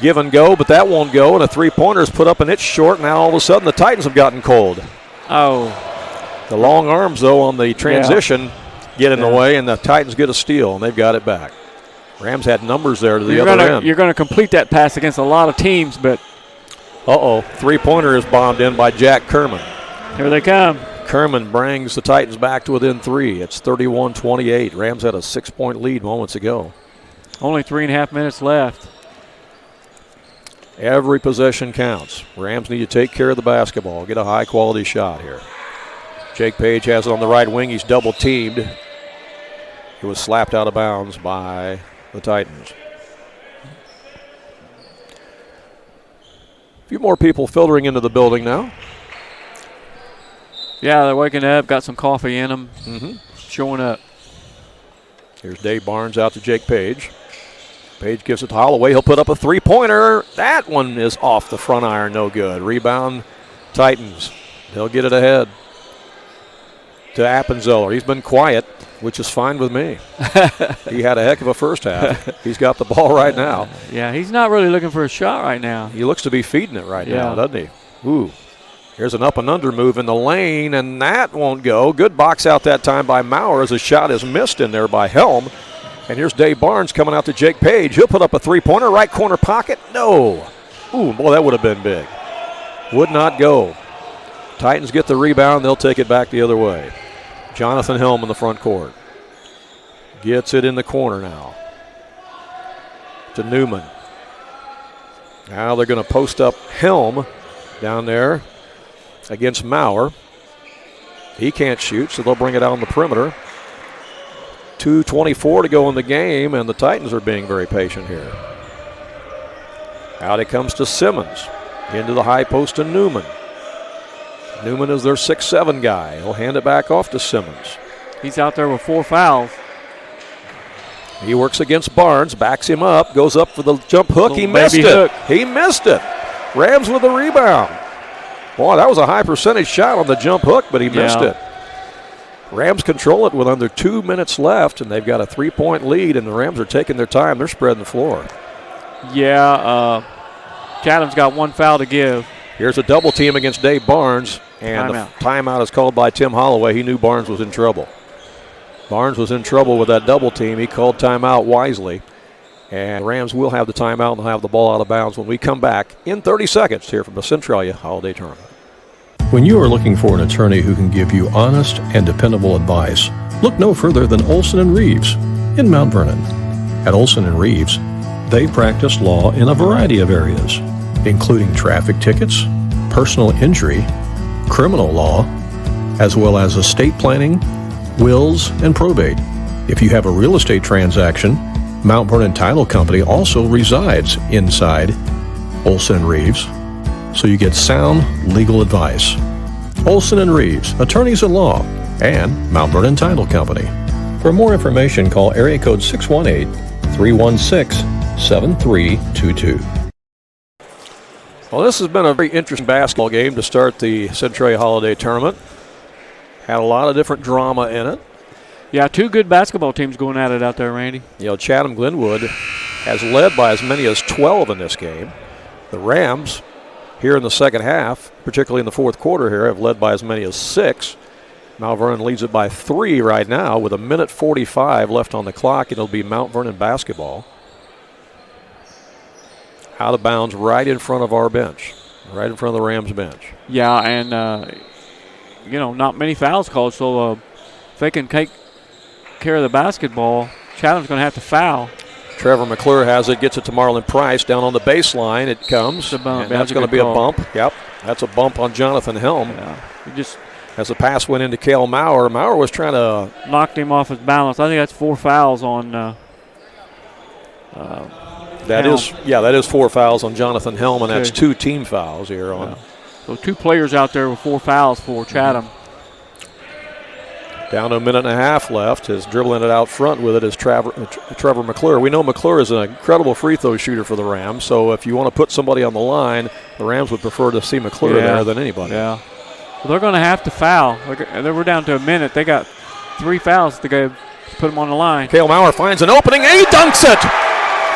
give and go, but that won't go, and a three-pointer is put up, and it's short. Now all of a sudden the Titans have gotten cold. Oh. The long arms, though, on the transition get in the way, and the Titans get a steal, and they've got it back. Rams had numbers there to the other end. You're going to complete that pass against a lot of teams, but. Three-pointer is bombed in by Jack Kerman. Here they come. Kerman brings the Titans back to within 3. It's 31-28. Rams had a 6-point lead moments ago. Only 3.5 minutes left. Every possession counts. Rams need to take care of the basketball, get a high-quality shot here. Jake Page has it on the right wing. He's double-teamed. He was slapped out of bounds by the Titans. A few more people filtering into the building now. Yeah, they're waking up, got some coffee in them, showing up. Here's Dave Barnes out to Jake Page. Page gives it to Holloway. He'll put up a three-pointer. That one is off the front iron, no good. Rebound, Titans. They'll get it ahead to Appenzeller. He's been quiet, which is fine with me. He had a heck of a first half. He's got the ball right now. Yeah, he's not really looking for a shot right now. He looks to be feeding it right now, doesn't he? Ooh. Here's an up and under move in the lane, and that won't go. Good box out that time by Maurer as a shot is missed in there by Helm. And here's Dave Barnes coming out to Jake Page. He'll put up a three-pointer, right corner pocket. No. Ooh, boy, that would have been big. Would not go. Titans get the rebound. They'll take it back the other way. Jonathan Helm in the front court. Gets it in the corner now to Newman. Now they're going to post up Helm down there against Maurer. He can't shoot, so they'll bring it out on the perimeter. 2:24 to go in the game, and the Titans are being very patient here. Out it comes to Simmons. Into the high post to Newman. Newman is their 6'7" guy. He'll hand it back off to Simmons. He's out there with 4 fouls. He works against Barnes, backs him up, goes up for the jump hook. He missed it. He missed it. Rams with the rebound. Boy, that was a high percentage shot on the jump hook, but he missed it. Rams control it with under 2 minutes left, and they've got a 3-point lead, and the Rams are taking their time. They're spreading the floor. Yeah, Chatham's got 1 foul to give. Here's a double team against Dave Barnes, and the timeout is called by Tim Holloway. He knew Barnes was in trouble. Barnes was in trouble with that double team. He called timeout wisely, and Rams will have the timeout and have the ball out of bounds when we come back in 30 seconds here from the Centralia Holiday Tournament. When you are looking for an attorney who can give you honest and dependable advice, look no further than Olson & Reeves in Mount Vernon. At Olson & Reeves, they practice law in a variety of areas, including traffic tickets, personal injury, criminal law, as well as estate planning, wills, and probate. If you have a real estate transaction, Mount Vernon Title Company also resides inside Olson & Reeves, so you get sound legal advice. Olson & Reeves, attorneys at law, and Mount Vernon Title Company. For more information, call area code 618-316-7322. Well, this has been a very interesting basketball game to start the Centralia Holiday Tournament. Had a lot of different drama in it. Yeah, 2 good basketball teams going at it out there, Randy. You know, Chatham-Glenwood has led by as many as 12 in this game. The Rams, here in the second half, particularly in the fourth quarter here, have led by as many as 6. Mount Vernon leads it by 3 right now with 1:45 left on the clock. It'll be Mount Vernon basketball. Out of bounds right in front of our bench, right in front of the Rams bench. Yeah, and, not many fouls called, so if they can take care of the basketball, Chatham's going to have to foul. Trevor McClure has it, gets it to Marlon Price down on the baseline. It comes, and that's going to be a bump. Yep, that's a bump on Jonathan Helm. Yeah, he just as the pass went into Cale Maurer. Maurer was trying to knocked him off his balance. I think that's 4 fouls on. That is 4 fouls on Jonathan Helm, and that's 2 team fouls here on. Yeah. So 2 players out there with 4 fouls for Chatham. Down to 1.5 minutes left. Is dribbling it out front with it is Trevor McClure. We know McClure is an incredible free throw shooter for the Rams, so if you want to put somebody on the line, the Rams would prefer to see McClure there than anybody. Yeah. Well, they're going to have to foul. We're down to 1 minute. They got 3 fouls to go put them on the line. Cale Maurer finds an opening, and he dunks it!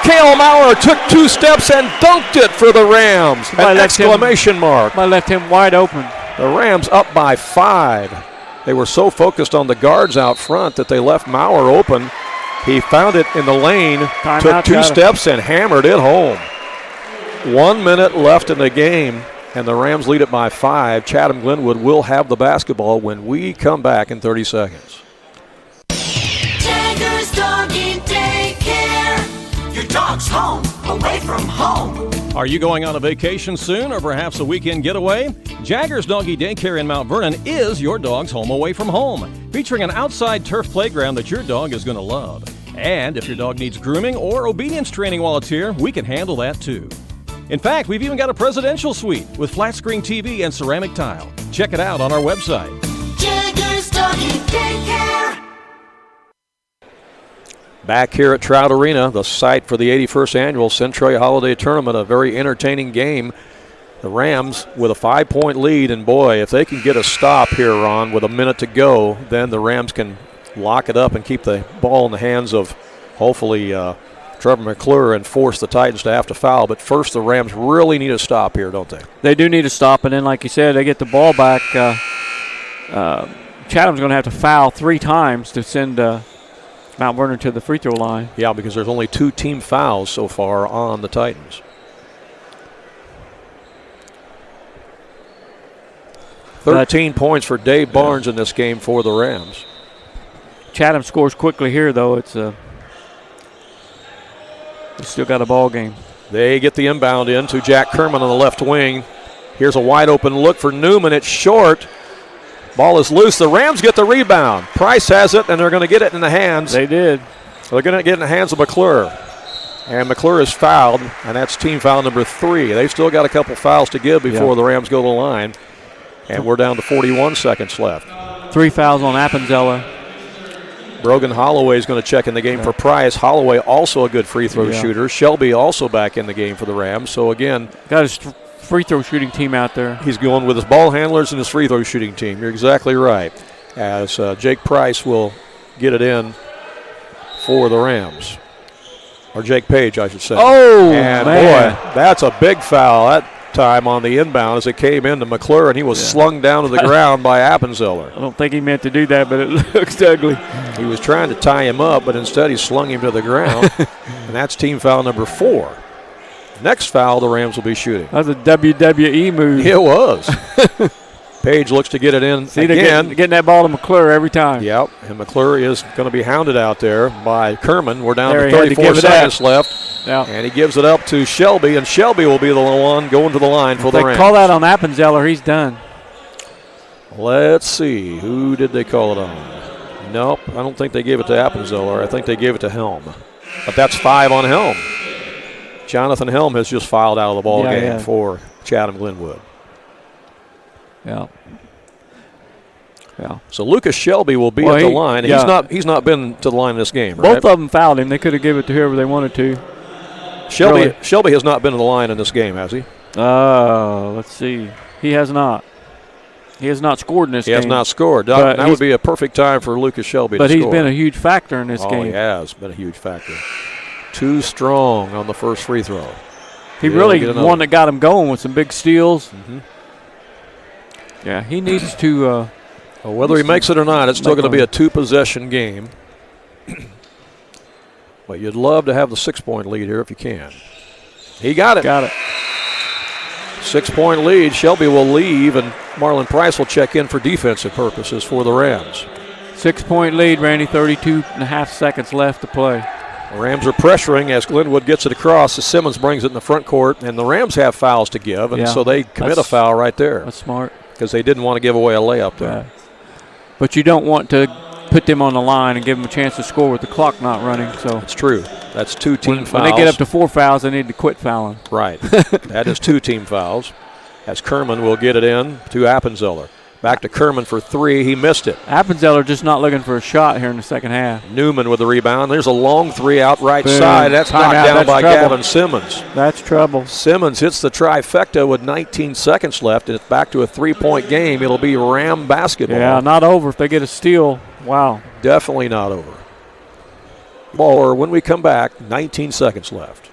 Kale Maurer took 2 steps and dunked it for the Rams. An exclamation mark. I left him wide open. The Rams up by 5. They were so focused on the guards out front that they left Maurer open. He found it in the lane, took 2 steps and hammered it home. 1 minute left in the game, and the Rams lead it by 5. Chatham-Glenwood will have the basketball when we come back in 30 seconds. Jaggers Doggy Daycare. Your dog's home, away from home. Are you going on a vacation soon or perhaps a weekend getaway? Jaggers Doggy Daycare in Mount Vernon is your dog's home away from home, featuring an outside turf playground that your dog is going to love. And if your dog needs grooming or obedience training while it's here, we can handle that too. In fact, we've even got a presidential suite with flat screen TV and ceramic tile. Check it out on our website. Jaggers Doggy Daycare. Back here at Trout Arena, the site for the 81st annual Centralia Holiday Tournament, a very entertaining game. The Rams with a 5-point lead, and boy, if they can get a stop here, Ron, with a minute to go, then the Rams can lock it up and keep the ball in the hands of, hopefully, Trevor McClure and force the Titans to have to foul. But first, the Rams really need a stop here, don't they? They do need a stop, and then, like you said, they get the ball back. Chatham's going to have to foul 3 times to send Mount Vernon to the free throw line. Yeah, because there's only 2 team fouls so far on the Titans. 13 points for Dave Barnes in this game for the Rams. Chatham scores quickly here, though. It's still got a ball game. They get the inbound in to Jack Kerman on the left wing. Here's a wide open look for Newman. It's short. Ball is loose. The Rams get the rebound. Price has it, and they're going to get it in the hands. They did. They're going to get it in the hands of McClure. And McClure is fouled, and that's team foul number 3. They've still got a couple fouls to give before the Rams go to the line. And we're down to 41 seconds left. 3 fouls on Appenzeller. Brogan Holloway is going to check in the game for Price. Holloway also a good free throw shooter. Shelby also back in the game for the Rams. So, again, got his free throw shooting team out there. He's going with his ball handlers and his free throw shooting team. You're exactly right. As Jake Price will get it in for the Rams. Or Jake Page, I should say. Oh, and man. Boy, that's a big foul that time on the inbound as it came into McClure, and he was slung down to the ground by Appenzeller. I don't think he meant to do that, but it looks ugly. He was trying to tie him up, but instead he slung him to the ground, and that's team foul number 4. Next foul, the Rams will be shooting. That was a WWE move. It was. Page looks to get it in again. Getting that ball to McClure every time. Yep, and McClure is going to be hounded out there by Kerman. We're down to 34 seconds left. Yeah. And he gives it up to Shelby, and Shelby will be the one going to the line for the Rams. They call that on Appenzeller, he's done. Let's see. Who did they call it on? Nope, I don't think they gave it to Appenzeller. I think they gave it to Helm. But that's 5 on Helm. Jonathan Helm has just filed out of the ball game for Chatham-Glenwood. Yeah. So Lucas Shelby will be at the line. He's not been to the line in this game, right? Both of them fouled him. They could have given it to whoever they wanted to. Shelby has not been to the line in this game, has he? Let's see. He has not. He has not scored in this game. He has not scored. That would be a perfect time for Lucas Shelby to score. But he's been a huge factor in this game. Oh, he has been a huge factor. Too strong on the first free throw. He really one that got him going with some big steals. Mm-hmm. Yeah, he needs to. Whether he makes it or not, it's still going to be a 2-possession game. But you'd love to have the 6-point lead here if you can. He got it. 6-point lead. Shelby will leave, and Marlon Price will check in for defensive purposes for the Rams. 6-point lead, Randy. 32.5 seconds left to play. The Rams are pressuring as Glenwood gets it across. As Simmons brings it in the front court, and the Rams have fouls to give, and so they commit a foul right there. That's smart. Because they didn't want to give away a layup there. Yeah. But you don't want to put them on the line and give them a chance to score with the clock not running. So that's true. That's 2 team fouls. When they get up to 4 fouls, they need to quit fouling. Right. That is 2 team fouls. As Kerman will get it in to Appenzeller. Back to Kerman for 3. He missed it. Appenzeller just not looking for a shot here in the second half. Newman with the rebound. There's a long 3 out right side. That's knocked down by Gavin Simmons. That's trouble. Simmons hits the trifecta with 19 seconds left, and it's back to a 3-point game. It'll be Ram basketball. Yeah, not over if they get a steal. Wow. Definitely not over. Or when we come back, 19 seconds left.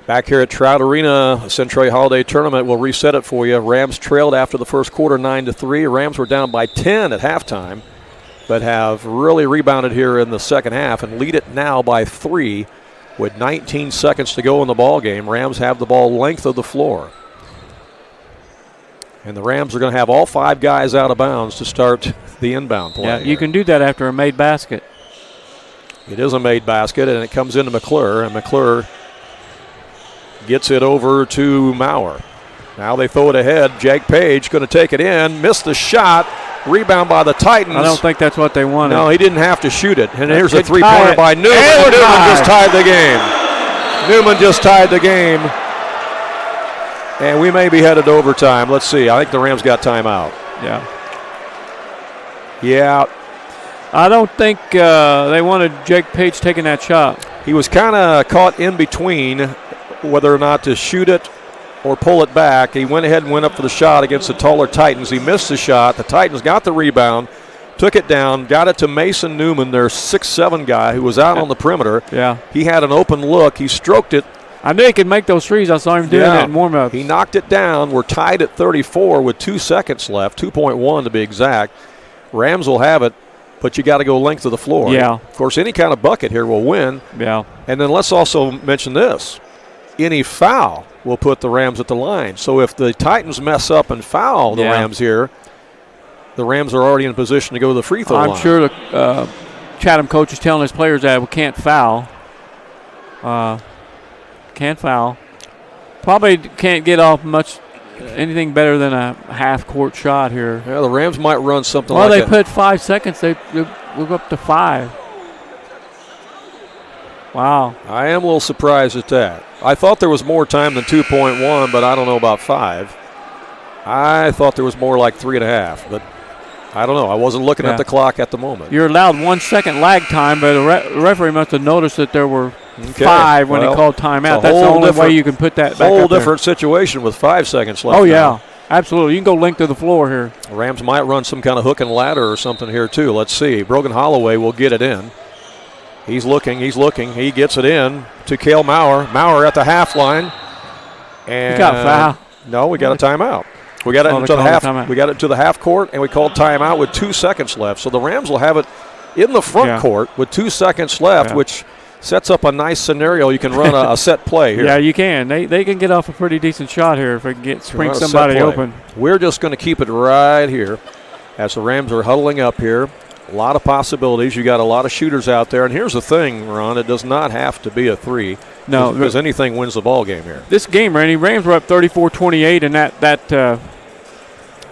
Back here at Trout Arena, Centralia Holiday Tournament will reset it for you. Rams trailed after the first quarter 9-3. Rams were down by 10 at halftime, but have really rebounded here in the second half and lead it now by 3 with 19 seconds to go in the ball game. Rams have the ball length of the floor. And the Rams are going to have all 5 guys out of bounds to start the inbound play. Yeah, you can do that after a made basket. It is a made basket, and it comes into McClure, and McClure gets it over to Maurer. Now they throw it ahead. Jake Page going to take it in, missed the shot, rebound by the Titans. I don't think that's what they wanted. No, he didn't have to shoot it. And here's a three-pointer by Newman. Newman just tied the game. Newman just tied the game. And we may be headed to overtime. Let's see. I think the Rams got timeout. Yeah. I don't think they wanted Jake Page taking that shot. He was kind of caught in between whether or not to shoot it or pull it back. He went ahead and went up for the shot against the taller Titans. He missed the shot. The Titans got the rebound, took it down, got it to Mason Newman, their 6'7" guy who was out on the perimeter. Yeah. He had an open look. He stroked it. I knew he could make those threes. I saw him doing it in warm-ups. He knocked it down. We're tied at 34 with 2 seconds left, 2.1 to be exact. Rams will have it, but you got to go length of the floor. Yeah. Of course, any kind of bucket here will win. Yeah. And then let's also mention this. Any foul will put the Rams at the line. So if the Titans mess up and foul the Rams here, the Rams are already in position to go to the free throw line. I'm sure the Chatham coach is telling his players that we can't foul. Can't foul. Probably can't get off anything better than a half-court shot here. Yeah, the Rams might run something like that. Well, they put 5 seconds. They go up to 5. Wow. I am a little surprised at that. I thought there was more time than 2.1, but I don't know about 5. I thought there was more like 3.5, but I don't know. I wasn't looking at the clock at the moment. You're allowed 1 second lag time, but the referee must have noticed that there were 5 when he called timeout. That's the only way you can put that back up whole different situation with 5 seconds left. Oh, yeah. Absolutely. You can go length of the floor here. The Rams might run some kind of hook and ladder or something here, too. Let's see. Brogan Holloway will get it in. He's looking. He gets it in to Cale Maurer. Maurer at the half line. And he got foul. No, we got a timeout. We got it into the half. We got it to the half court, and we called timeout with 2 seconds left. So the Rams will have it in the front court with 2 seconds left, which sets up a nice scenario. You can run a set play here. Yeah, you can. They can get off a pretty decent shot here if they can spring somebody open. We're just going to keep it right here as the Rams are huddling up here. A lot of possibilities. You got a lot of shooters out there. And here's the thing, Ron, it does not have to be a 3. No. Because anything wins the ball game here. This game, Randy, Rams were up 34-28, and that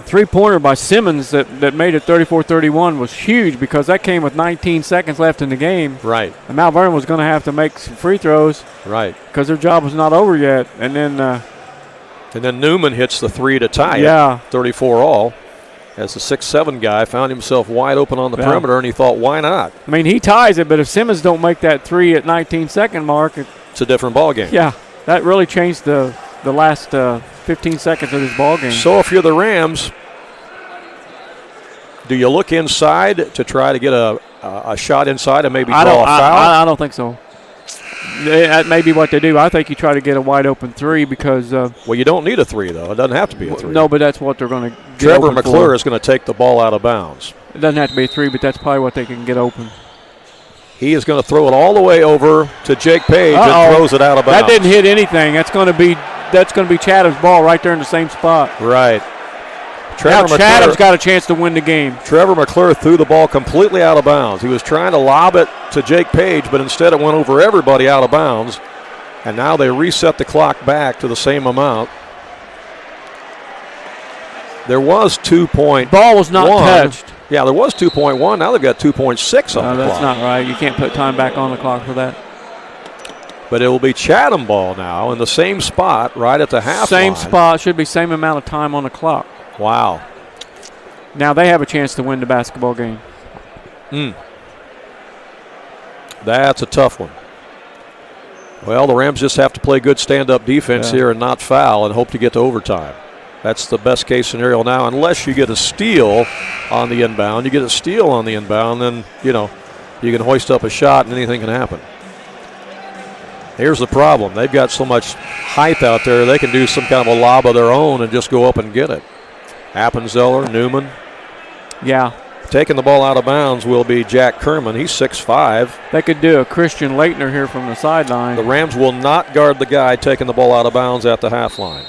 three-pointer by Simmons that made it 34-31 was huge because that came with 19 seconds left in the game. Right. And Mount Vernon was going to have to make some free throws. Right. Because their job was not over yet. And then Newman hits the 3 to tie it, 34 all. As the 6'7" guy found himself wide open on the perimeter, and he thought, why not? I mean, he ties it, but if Simmons don't make that 3 at 19-second mark, it's a different ball game. Yeah, that really changed the last 15 seconds of this ball game. So if you're the Rams, do you look inside to try to get a shot inside and maybe draw a foul? I don't think so. That may be what they do. I think you try to get a wide open 3 because. Well, you don't need a 3 though. It doesn't have to be a 3. No, but that's what they're going to. Trevor McClure is going to take the ball out of bounds. It doesn't have to be a 3, but that's probably what they can get open. He is going to throw it all the way over to Jake Page and throws it out of bounds. That didn't hit anything. That's going to be Chatham's ball right there in the same spot. Right. Now Chatham's got a chance to win the game. Trevor McClure threw the ball completely out of bounds. He was trying to lob it to Jake Page, but instead it went over everybody out of bounds. And now they reset the clock back to the same amount. There was 2.1. Ball was not touched. Yeah, there was 2.1. Now they've got 2.6 on the that's clock. not right. You can't put time back on the clock for that. But it will be Chatham ball now in the same spot right at the half Same line. spot. Should be same amount of time on the clock. Wow. Now they have a chance to win the basketball game. That's a tough one. Well, the Rams just have to play good stand-up defense here and not foul and hope to get to overtime. That's the best case scenario now, unless you get a steal on the inbound. You get a steal on the inbound, then, you can hoist up a shot and anything can happen. Here's the problem. They've got so much height out there, they can do some kind of a lob of their own and just go up and get it. Appenzeller, Newman. Yeah. Taking the ball out of bounds will be Jack Kerman. He's 6'5". They could do a Christian Leitner here from the sideline. The Rams will not guard the guy taking the ball out of bounds at the half line.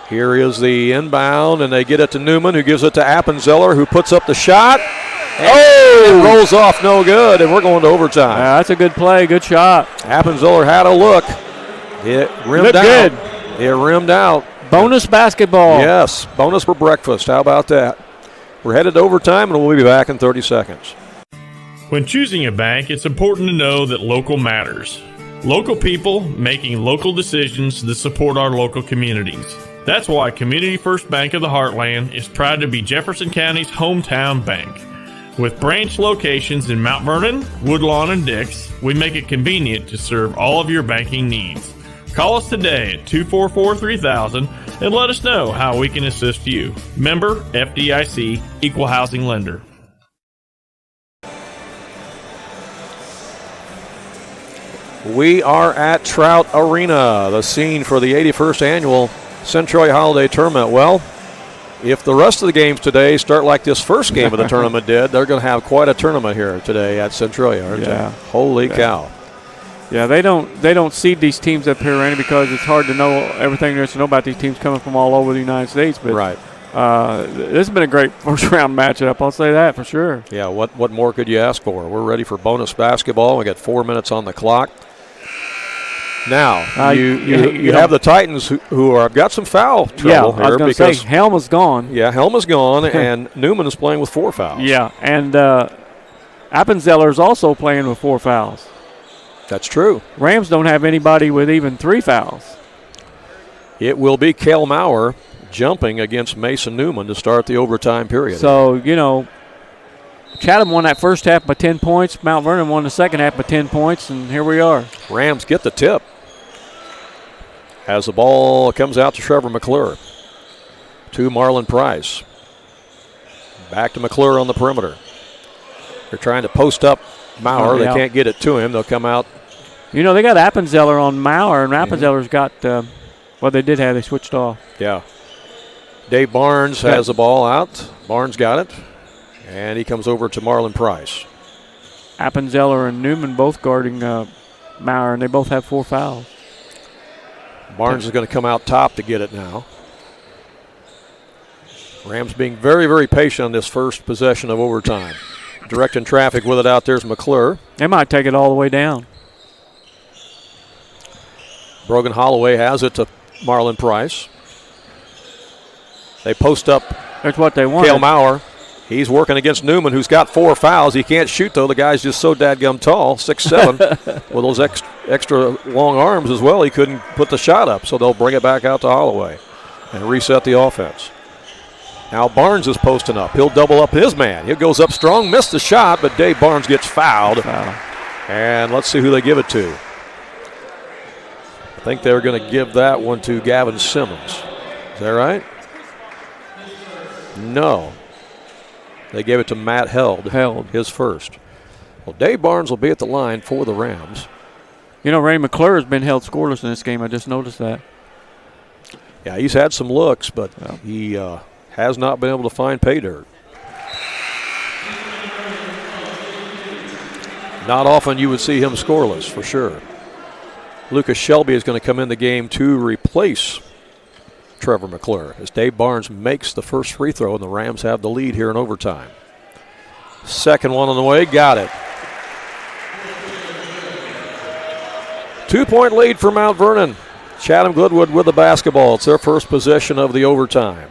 Here is the inbound, and they get it to Newman, who gives it to Appenzeller, who puts up the shot. It rolls off no good, and we're going to overtime. Yeah, that's a good play, good shot. Appenzeller had a look. It rimmed out. Good. It rimmed out. Bonus basketball. Yes, bonus for breakfast. How about that? We're headed to overtime, and we'll be back in 30 seconds. When choosing a bank, it's important to know that local matters. Local people making local decisions that support our local communities. That's why Community First Bank of the Heartland is proud to be Jefferson County's hometown bank. With branch locations in Mount Vernon, Woodlawn, and Dix, we make it convenient to serve all of your banking needs. Call us today at 244-3000 and let us know how we can assist you. Member FDIC, Equal Housing Lender. We are at Trout Arena, the scene for the 81st annual Centralia Holiday Tournament. Well, if the rest of the games today start like this first game of the tournament did, they're going to have quite a tournament here today at Centralia, aren't they? Holy cow. Yeah, they don't seed these teams up here, Randy, because it's hard to know everything there is to know about these teams coming from all over the United States. But right. This has been a great first-round matchup. I'll say that for sure. Yeah, what more could you ask for? We're ready for bonus basketball. We got 4 minutes on the clock. Now, you have the Titans who have got some foul trouble here. I was going to say, Helma's gone. Yeah, Helma's gone, and Newman is playing with 4 fouls. Yeah, and Appenzeller is also playing with 4 fouls. That's true. Rams don't have anybody with even 3 fouls. It will be Cale Maurer jumping against Mason Newman to start the overtime period. So, Chatham won that first half by 10 points. Mount Vernon won the second half by 10 points, and here we are. Rams get the tip as the ball comes out to Trevor McClure. To Marlon Price. Back to McClure on the perimeter. They're trying to post up Maurer. They can't get it to him. They'll come out. They got Appenzeller on Maurer, and Appenzeller's got, they did have. They switched off. Yeah. Dave Barnes has the ball out. Barnes got it. And he comes over to Marlon Price. Appenzeller and Newman both guarding Maurer, and they both have 4 fouls. Barnes is going to come out top to get it now. Rams being very, very patient on this first possession of overtime. Directing traffic with it out there's McClure. They might take it all the way down. Brogan Holloway has it to Marlon Price. They post up. That's what they want. Cale Maurer. He's working against Newman, who's got 4 fouls. He can't shoot, though. The guy's just so dadgum tall, 6'7", with those extra long arms as well. He couldn't put the shot up, so they'll bring it back out to Holloway and reset the offense. Now Barnes is posting up. He'll double up his man. He goes up strong, missed the shot, but Dave Barnes gets fouled. And let's see who they give it to. I think they're going to give that one to Gavin Simmons. Is that right? No. They gave it to Matt Held, his first. Well, Dave Barnes will be at the line for the Rams. Randy McClure has been held scoreless in this game. I just noticed that. Yeah, he's had some looks, but he has not been able to find pay dirt. Not often you would see him scoreless, for sure. Lucas Shelby is going to come in the game to replace Trevor McClure as Dave Barnes makes the first free throw, and the Rams have the lead here in overtime. Second one on the way, got it. 2-point lead for Mount Vernon. Chatham-Glenwood with the basketball. It's their first possession of the overtime.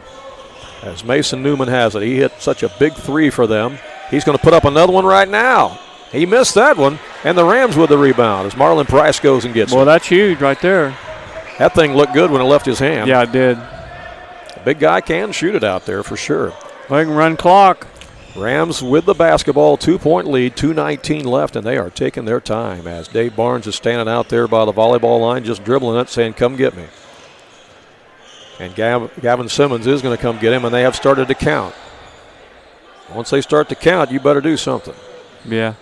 As Mason Newman has it. He hit such a big three for them. He's going to put up another one right now. He missed that one, and the Rams with the rebound as Marlon Price goes and gets it. Well, that's huge right there. That thing looked good when it left his hand. Yeah, it did. The big guy can shoot it out there for sure. They can run clock. Rams with the basketball, 2-point lead, 2:19 left, and they are taking their time as Dave Barnes is standing out there by the volleyball line just dribbling it, saying, come get me. And Gavin Simmons is going to come get him, and they have started to count. Once they start to count, you better do something. Yeah.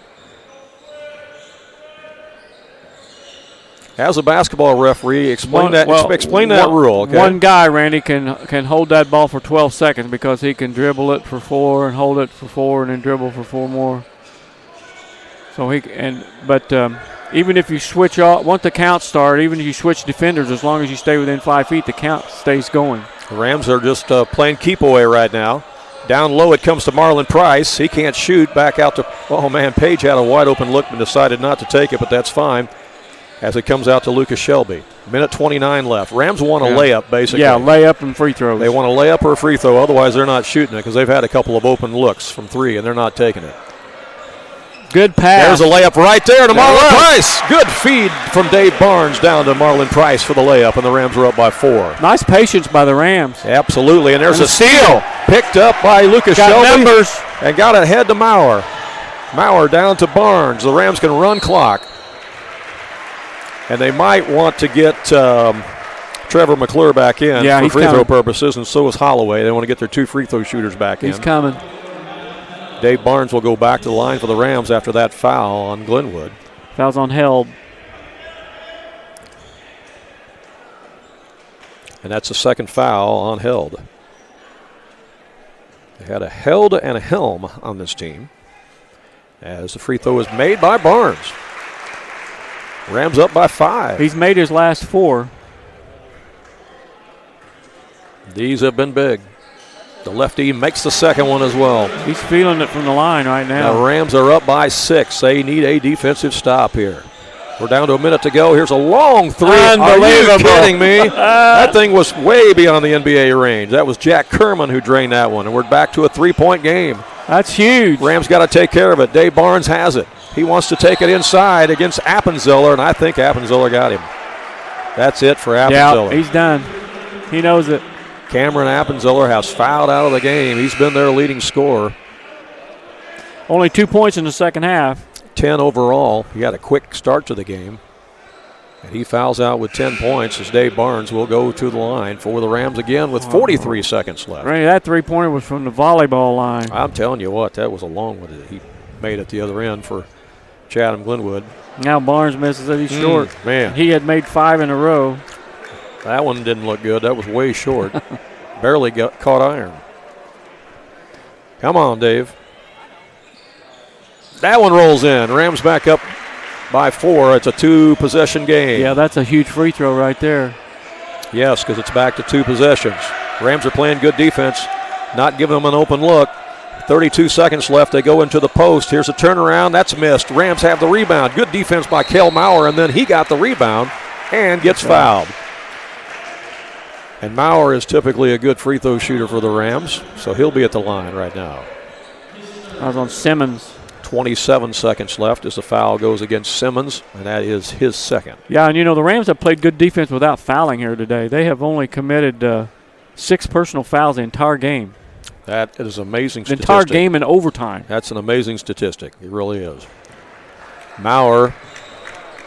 As a basketball referee, explain that rule. Okay? One guy, Randy, can hold that ball for 12 seconds because he can dribble it for 4 and hold it for 4 and then dribble for 4 more. So even if you switch off, once the count starts, even if you switch defenders, as long as you stay within 5 feet, the count stays going. The Rams are just playing keep away right now. Down low it comes to Marlon Price. He can't shoot. Back out to, Page had a wide open look and decided not to take it, but that's fine. As it comes out to Lucas Shelby. Minute 29 left. Rams want a layup, basically. Yeah, layup and free throws. They want a layup or a free throw, otherwise they're not shooting it because they've had a couple of open looks from 3, and they're not taking it. Good pass. There's a layup right there to Marlon Price. Good feed from Dave Barnes down to Marlon Price for the layup, and the Rams are up by 4. Nice patience by the Rams. Absolutely, and there's a steal. Picked up by Lucas Shelby. Numbers. And got it ahead to Maurer. Maurer down to Barnes. The Rams can run clock. And they might want to get Trevor McClure back in for free throw purposes, and so is Holloway. They want to get their 2 free throw shooters back in. He's coming. Dave Barnes will go back to the line for the Rams after that foul on Glenwood. Foul's on Held. And that's the second foul on Held. They had a Held and a Helm on this team as the free throw is made by Barnes. Rams up by 5. He's made his last 4. These have been big. The lefty makes the second one as well. He's feeling it from the line right now. The Rams are up by 6. They need a defensive stop here. We're down to a minute to go. Here's a long 3. Unbelievable. Are you kidding me? That thing was way beyond the NBA range. That was Jack Kerman who drained that one. And we're back to a 3-point game. That's huge. Rams got to take care of it. Dave Barnes has it. He wants to take it inside against Appenzeller, and I think Appenzeller got him. That's it for Appenzeller. Yeah, he's done. He knows it. Cameron Appenzeller has fouled out of the game. He's been their leading scorer. Only 2 points in the second half. 10 overall. He had a quick start to the game. And he fouls out with 10 points as Dave Barnes will go to the line for the Rams again with 43 seconds left. Randy, that 3-pointer was from the volleyball line. I'm telling you what, that was a long one that he made at the other end for Chatham-Glenwood. Now Barnes misses it. He's short. Man. He had made 5 in a row. That one didn't look good. That was way short. Barely caught iron. Come on, Dave. That one rolls in. Rams back up by 4. It's a 2-possession game. Yeah, that's a huge free throw right there. Yes, because it's back to 2 possessions. Rams are playing good defense, not giving them an open look. 32 seconds left. They go into the post. Here's a turnaround. That's missed. Rams have the rebound. Good defense by Kel Maurer, and then he got the rebound and gets fouled. And Maurer is typically a good free throw shooter for the Rams, so he'll be at the line right now. I was on Simmons. 27 seconds left as the foul goes against Simmons, and that is his second. Yeah, and the Rams have played good defense without fouling here today. They have only committed 6 personal fouls the entire game. That is amazing the statistic. Entire game in overtime. That's an amazing statistic. It really is. Maurer,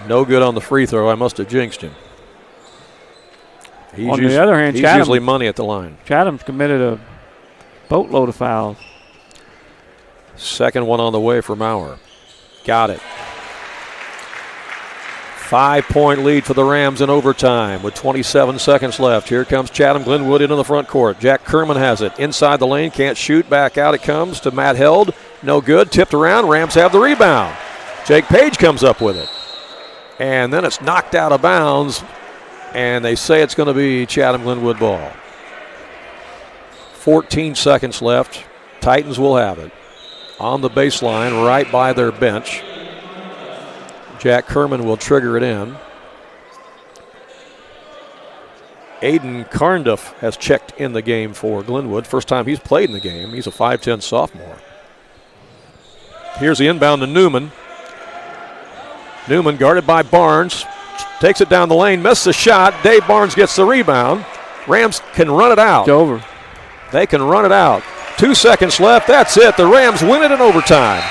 no good on the free throw. I must have jinxed him. On the other hand, he's Chatham, usually money at the line. Chatham's committed a boatload of fouls. Second one on the way for Maurer. Got it. 5-point lead for the Rams in overtime with 27 seconds left. Here comes Chatham-Glenwood into the front court. Jack Kerman has it. Inside the lane, can't shoot. Back out it comes to Matt Held. No good. Tipped around. Rams have the rebound. Jake Page comes up with it. And then it's knocked out of bounds. And they say it's going to be Chatham-Glenwood ball. 14 seconds left. Titans will have it. On the baseline, right by their bench. Jack Kerman will trigger it in. Aiden Carnduff has checked in the game for Glenwood. First time he's played in the game. He's a 5'10 sophomore. Here's the inbound to Newman. Newman guarded by Barnes. Takes it down the lane, misses the shot. Dave Barnes gets the rebound. Rams can run it out. It's over. They can run it out. 2 seconds left. That's it. The Rams win it in overtime.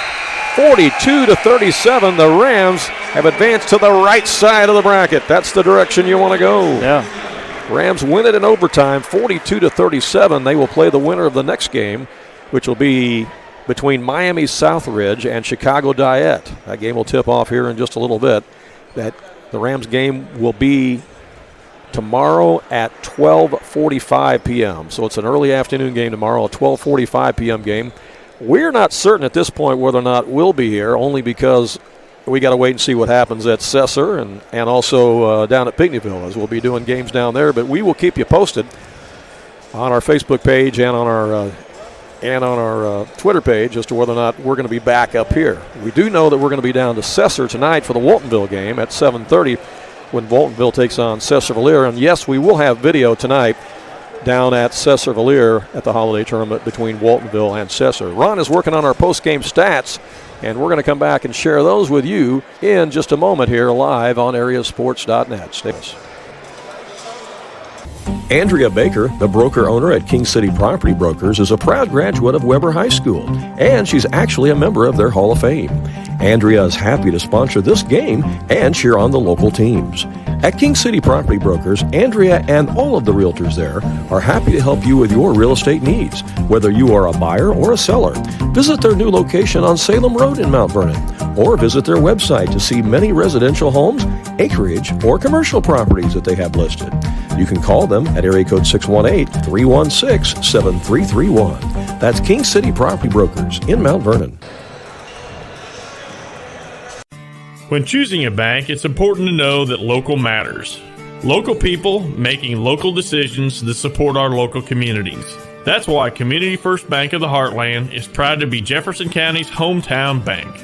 42-37. The Rams have advanced to the right side of the bracket. That's the direction you want to go. Yeah. Rams win it in overtime, 42-37. They will play the winner of the next game, which will be between Miami Southridge and Chicago Diet. That game will tip off here in just a little bit. The Rams game will be tomorrow at 12:45 p.m. So it's an early afternoon game tomorrow, a 12:45 p.m. game. We're not certain at this point whether or not we'll be here, only because we got to wait and see what happens at Cesar and also down at Pinckneyville, as we'll be doing games down there. But we will keep you posted on our Facebook page and on our Twitter page as to whether or not we're going to be back up here. We do know that we're going to be down to Cesar tonight for the Waltonville game at 7:30 when Waltonville takes on Cesar-Valier. And yes, we will have video tonight down at Cesar-Valier at the holiday tournament between Waltonville and Cesar. Ron is working on our post-game stats, and we're going to come back and share those with you in just a moment here live on AreaSports.net. Stay with us. Andrea Baker, the broker owner at King City Property Brokers, is a proud graduate of Weber High School, and she's actually a member of their Hall of Fame. Andrea is happy to sponsor this game and cheer on the local teams. At King City Property Brokers, Andrea and all of the realtors there are happy to help you with your real estate needs, whether you are a buyer or a seller. Visit their new location on Salem Road in Mount Vernon, or visit their website to see many residential homes, acreage, or commercial properties that they have listed. You can call them at area code 618-316-7331. That's King City Property Brokers in Mount Vernon. When choosing a bank, it's important to know that local matters. Local people making local decisions that support our local communities. That's why Community First Bank of the Heartland is proud to be Jefferson County's hometown bank.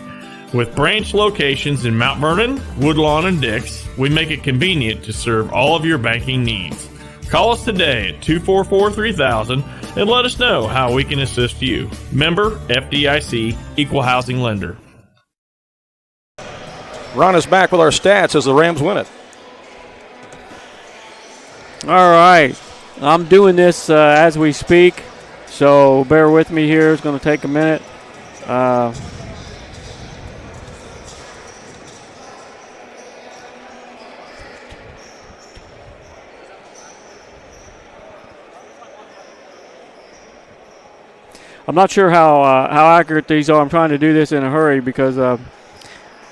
With branch locations in Mount Vernon, Woodlawn, and Dix, we make it convenient to serve all of your banking needs. Call us today at 244-3000 and let us know how we can assist you. Member FDIC, Equal Housing Lender. Ron is back with our stats as the Rams win it. All right. I'm doing this as we speak, so bear with me here. It's going to take a minute. I'm not sure how accurate these are. I'm trying to do this in a hurry because I've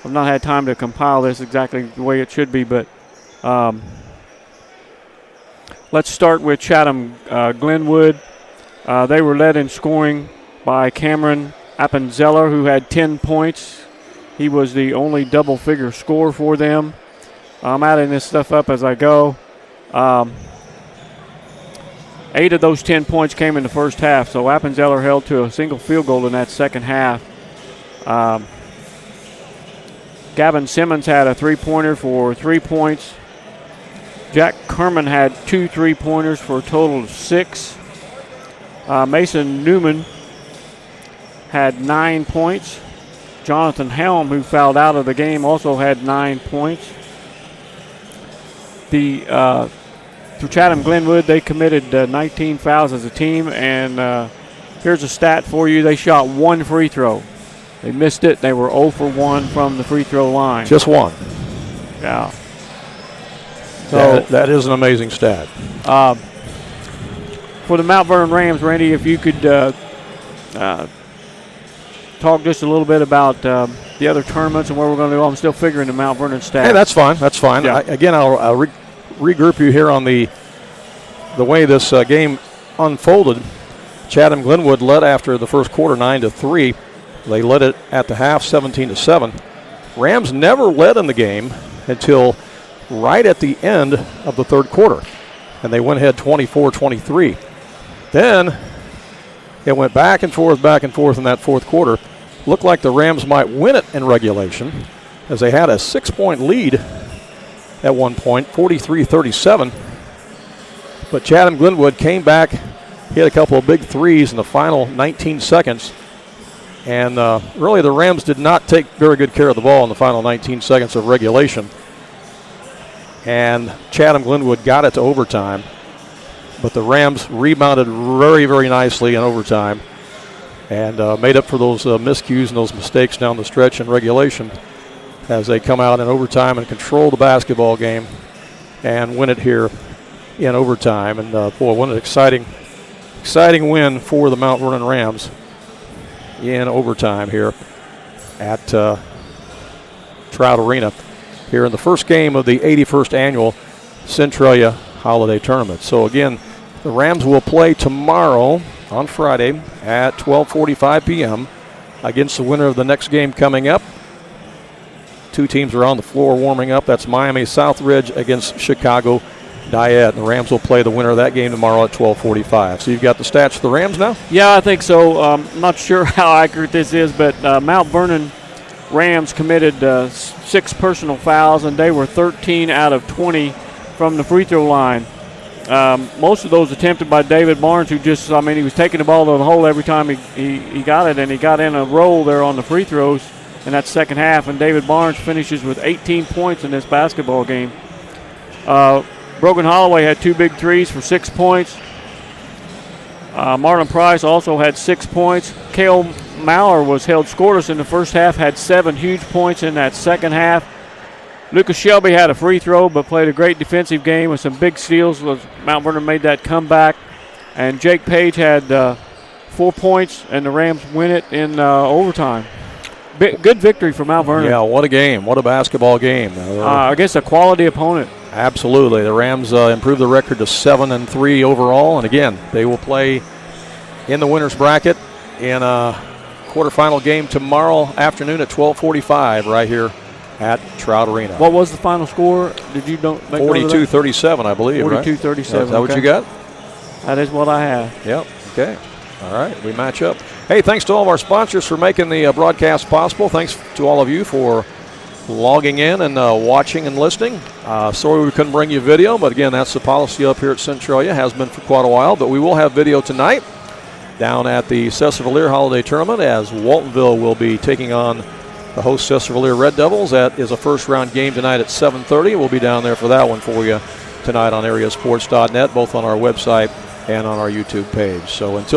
not had time to compile this exactly the way it should be. But let's start with Chatham-Glenwood. They were led in scoring by Cameron Appenzeller, who had 10 points. He was the only double-figure scorer for them. I'm adding this stuff up as I go. 8 of those 10 points came in the first half, so Appenzeller held to a single field goal in that second half. Gavin Simmons had a three-pointer for 3 points. Jack Kerman had 2 3-pointers for a total of 6. Mason Newman had 9 points. Jonathan Helm, who fouled out of the game, also had 9 points. For Chatham-Glenwood, they committed 19 fouls as a team, and here's a stat for you. They shot 1 free throw. They missed it. They were 0 for 1 from the free throw line. Just 1. Yeah. So that is an amazing stat. For the Mount Vernon Rams, Randy, if you could talk just a little bit about the other tournaments and where we're going to go. I'm still figuring the Mount Vernon stats. Hey, that's fine. That's fine. Yeah. I'll regroup you here on the way this game unfolded. Chatham-Glenwood led after the first quarter 9-3. They led it at the half 17-7. Rams never led in the game until right at the end of the third quarter, and they went ahead 24-23. Then it went back and forth in that fourth quarter. Looked like the Rams might win it in regulation, as they had a 6-point lead at one point, 43-37. But Chatham-Glenwood came back, hit a couple of big threes in the final 19 seconds. And really the Rams did not take very good care of the ball in the final 19 seconds of regulation. And Chatham-Glenwood got it to overtime. But the Rams rebounded very, very nicely in overtime and made up for those miscues and those mistakes down the stretch in regulation as they come out in overtime and control the basketball game and win it here in overtime. And, boy, what an exciting win for the Mount Vernon Rams in overtime here at Trout Arena here in the first game of the 81st annual Centralia Holiday Tournament. So, again, the Rams will play tomorrow on Friday at 12:45 p.m. against the winner of the next game coming up. Two teams are on the floor warming up. That's Miami Southridge against Chicago Dyett. The Rams will play the winner of that game tomorrow at 12:45. So you've got the stats for the Rams now? Yeah, I think so. I'm not sure how accurate this is, but Mount Vernon Rams committed 6 personal fouls, and they were 13 out of 20 from the free throw line. Most of those attempted by David Barnes, who just, he was taking the ball to the hole every time he got it, and he got in a roll there on the free throws in that second half, and David Barnes finishes with 18 points in this basketball game. Brogan Holloway had 2 big threes for 6 points. Marlon Price also had 6 points. Cale Maurer was held scoreless in the first half, had 7 huge points in that second half. Lucas Shelby had a free throw but played a great defensive game with some big steals. Mount Vernon made that comeback. And Jake Page had 4 points, and the Rams win it in overtime. Good victory for Mount Vernon. Yeah, what a game. What a basketball game. I guess a quality opponent. Absolutely. The Rams improved the record to 7-3 overall. And, again, they will play in the winner's bracket in a quarterfinal game tomorrow afternoon at 12:45 right here at Trout Arena. What was the final score? Did you don't make 42-37, I believe, 42-37. right? Is that okay. what you got? That is what I have. Yep. Okay. All right. We match up. Hey, thanks to all of our sponsors for making the broadcast possible. Thanks to all of you for logging in and watching and listening. Sorry we couldn't bring you video, but again, that's the policy up here at Centralia. Has been for quite a while, but we will have video tonight down at the Cesar-Valliere Holiday Tournament as Waltonville will be taking on the host Cesar-Valliere Red Devils. That is a first-round game tonight at 7:30. We'll be down there for that one for you tonight on AreaSports.net, both on our website and on our YouTube page. So until